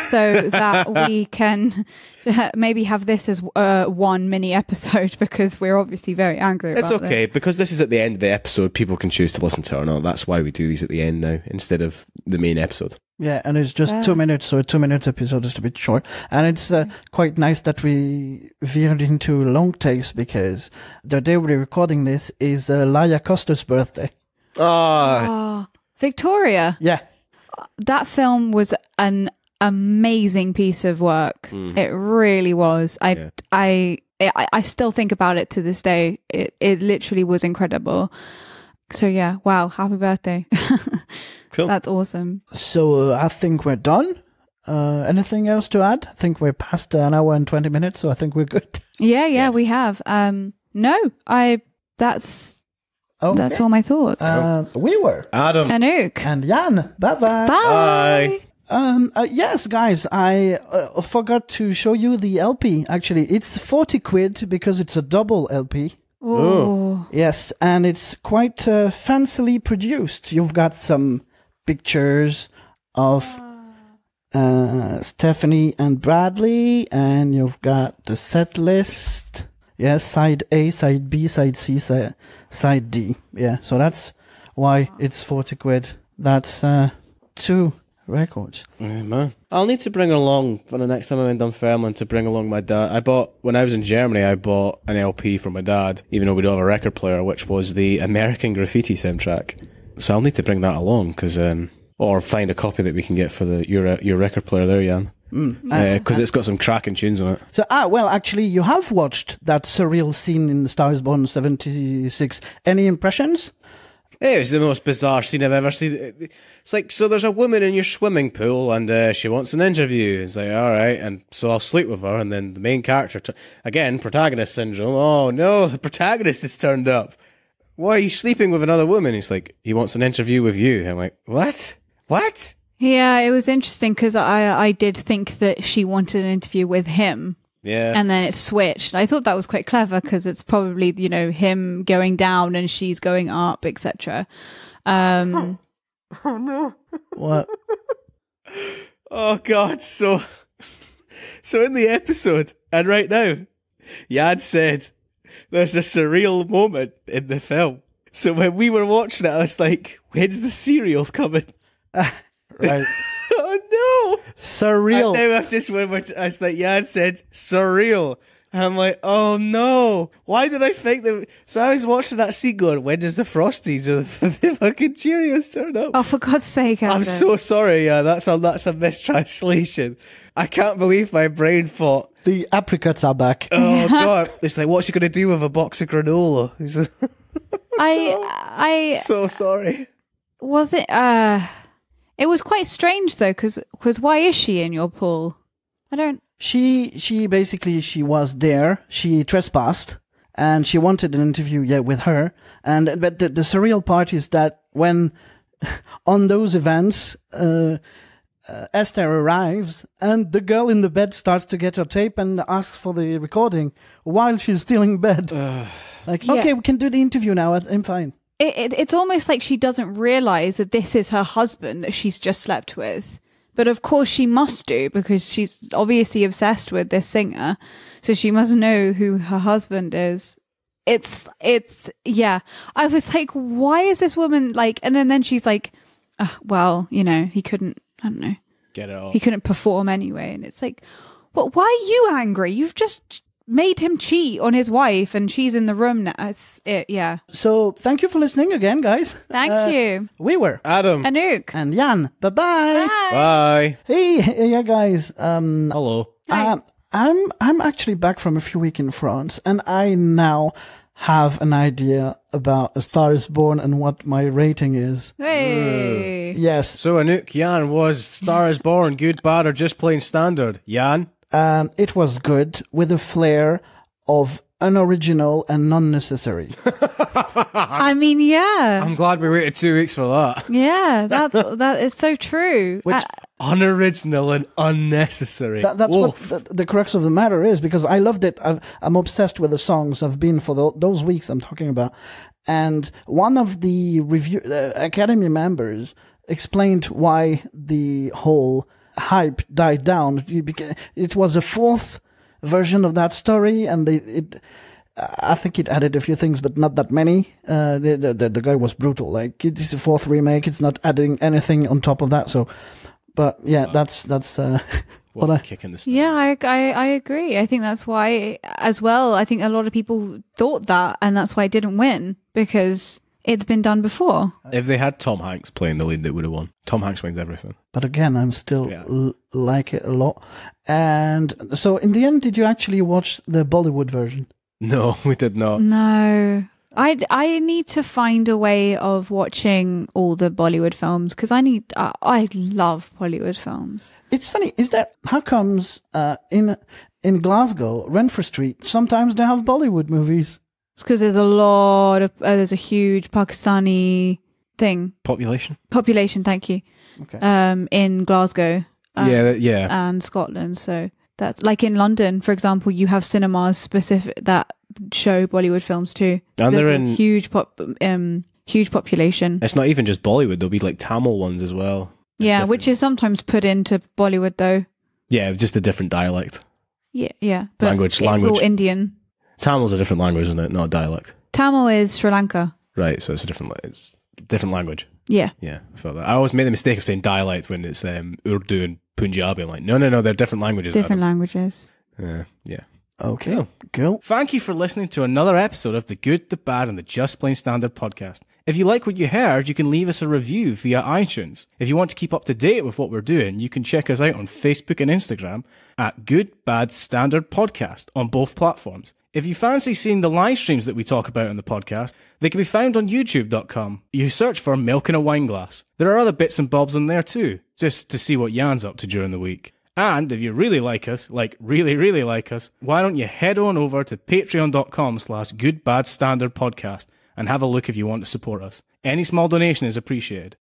so that we can maybe have this as one mini episode because we're obviously very angry about it. It's okay because this is at the end of the episode. People can choose to listen to it or not. That's why we do these at the end now instead of the main episode. Yeah, and it's just 2 minutes, so a 2-minute episode is a bit short. And it's quite nice that we veered into long takes because the day we're recording this is Laia Costa's birthday. Victoria. Yeah. That film was an amazing piece of work. It really was. I still think about it to this day. It literally was incredible. So yeah, wow, happy birthday. Cool. That's awesome. So I think we're done. Anything else to add? I think we're past an hour and 20 minutes, so I think we're good. Yeah, yes. We have. That's all my thoughts. We were Adam, Anouk, and Yann. Bye-bye. Bye. Yes, guys, I forgot to show you the LP. Actually, it's 40 quid because it's a double LP. Oh. Yes, and it's quite fancily produced. You've got some pictures of Stephanie and Bradley, and you've got the set list. Yes, side A, side B, side C, side D. Yeah, so that's why it's 40 quid. That's 2 records. Man. I'll need to bring along for the next time I'm in Dunfermline to bring along my dad. When I was in Germany, I bought an LP for my dad, even though we don't have a record player, which was the American Graffiti soundtrack. So I'll need to bring that along, or find a copy that we can get for your record player there, Yann. Because it's got some cracking tunes on it. So, well, actually, you have watched that surreal scene in Star is Born 76. Any impressions? It was the most bizarre scene I've ever seen. It's like, so there's a woman in your swimming pool and she wants an interview. It's like, all right, and so I'll sleep with her. And then the main character, again, protagonist syndrome. Oh no, the protagonist has turned up. Why are you sleeping with another woman? He's like, he wants an interview with you. I'm like, what? What? Yeah, it was interesting because I did think that she wanted an interview with him. Yeah. And then it switched. I thought that was quite clever because it's probably, him going down and she's going up, etc. Oh no. What? Oh God. So in the episode, and right now, Yann said there's a surreal moment in the film. So when we were watching it, I was like, when's the cereal coming? Right. Oh no. Surreal. And now I've just I was like, Yann said surreal. I'm like, oh no. Why did I think that? So I was watching that scene going, when does the Frosties or the fucking Cheerios turn up? Oh, for God's sake, Adam. I'm so sorry. Yeah, that's a mistranslation. I can't believe my brain thought. The apricots are back. Oh God. It's like, what's he going to do with a box of granola? I So sorry. was it. It was quite strange though, because why is she in your pool? I don't. She basically, she was there. She trespassed, and she wanted an interview, with her. But the surreal part is that when on those events, Esther arrives, and the girl in the bed starts to get her tape and asks for the recording while she's still in bed. Okay, we can do the interview now. I'm fine. It's almost like she doesn't realize that this is her husband that she's just slept with. But of course she must do, because she's obviously obsessed with this singer. So she must know who her husband is. It's yeah. I was like, why is this woman like, and then she's like, well, he couldn't, I don't know. Get it off. He couldn't perform anyway. And it's like, well, why are you angry? You've just made him cheat on his wife and she's in the room now. Yeah. So thank you for listening again, guys. Thank you. We were Adam. Anouk. and Yann. Bye-bye. Bye. Hey, yeah, guys. Hello. I'm actually back from a few weeks in France, and I now have an idea about A Star Is Born and what my rating is. Hey. Yes. So Anouk, Yann, was Star Is Born good, bad, or just plain standard? Yann? It was good, with a flair of unoriginal and non-necessary. I mean, yeah. I'm glad we waited 2 weeks for that. Yeah, that is so true. Which Unoriginal and unnecessary. that's Woof. what the crux of the matter is, because I loved it. I'm obsessed with the songs. I've been for those weeks I'm talking about. And one of the Academy members explained why the whole hype died down. It was a fourth version of that story, and I think it added a few things, but not that many. The guy was brutal. Like, it is a fourth remake. It's not adding anything on top of that. So, but yeah, that's what I kick in the stomach. Yeah, I agree. I think that's why, as well, I think a lot of people thought that, and that's why it didn't win, because it's been done before. If they had Tom Hanks playing the lead, they would have won. Tom Hanks wins everything. But again, I'm still like it a lot. And so, in the end, did you actually watch the Bollywood version? No, we did not. No. I need to find a way of watching all the Bollywood films, because I love Bollywood films. It's funny, how comes in Glasgow, Renfrew Street, sometimes they have Bollywood movies? It's because there's a huge Pakistani population, thank you. Okay. In Glasgow. Yeah. And Scotland. So that's like in London, for example, you have cinemas specific that show Bollywood films too. And they're in huge population. It's not even just Bollywood. There'll be like Tamil ones as well. Yeah, which is sometimes put into Bollywood though. Yeah, just a different dialect. Yeah. But Language. It's all Indian. Tamil's a different language, isn't it? Not a dialect. Tamil is Sri Lanka. Right, so it's a different language. Yeah. Yeah, I felt that. I always made the mistake of saying dialect when it's Urdu and Punjabi. I'm like, no, they're different languages. Different languages. Yeah. Okay, cool. Thank you for listening to another episode of the Good, the Bad, and the Just Plain Standard podcast. If you like what you heard, you can leave us a review via iTunes. If you want to keep up to date with what we're doing, you can check us out on Facebook and Instagram at Good, Bad, Standard Podcast on both platforms. If you fancy seeing the live streams that we talk about on the podcast, they can be found on youtube.com. You search for Milk in a Wineglass. There are other bits and bobs on there too, just to see what Yann's up to during the week. And if you really like us, like really, really like us, why don't you head on over to patreon.com/goodbadstandardpodcast and have a look if you want to support us. Any small donation is appreciated.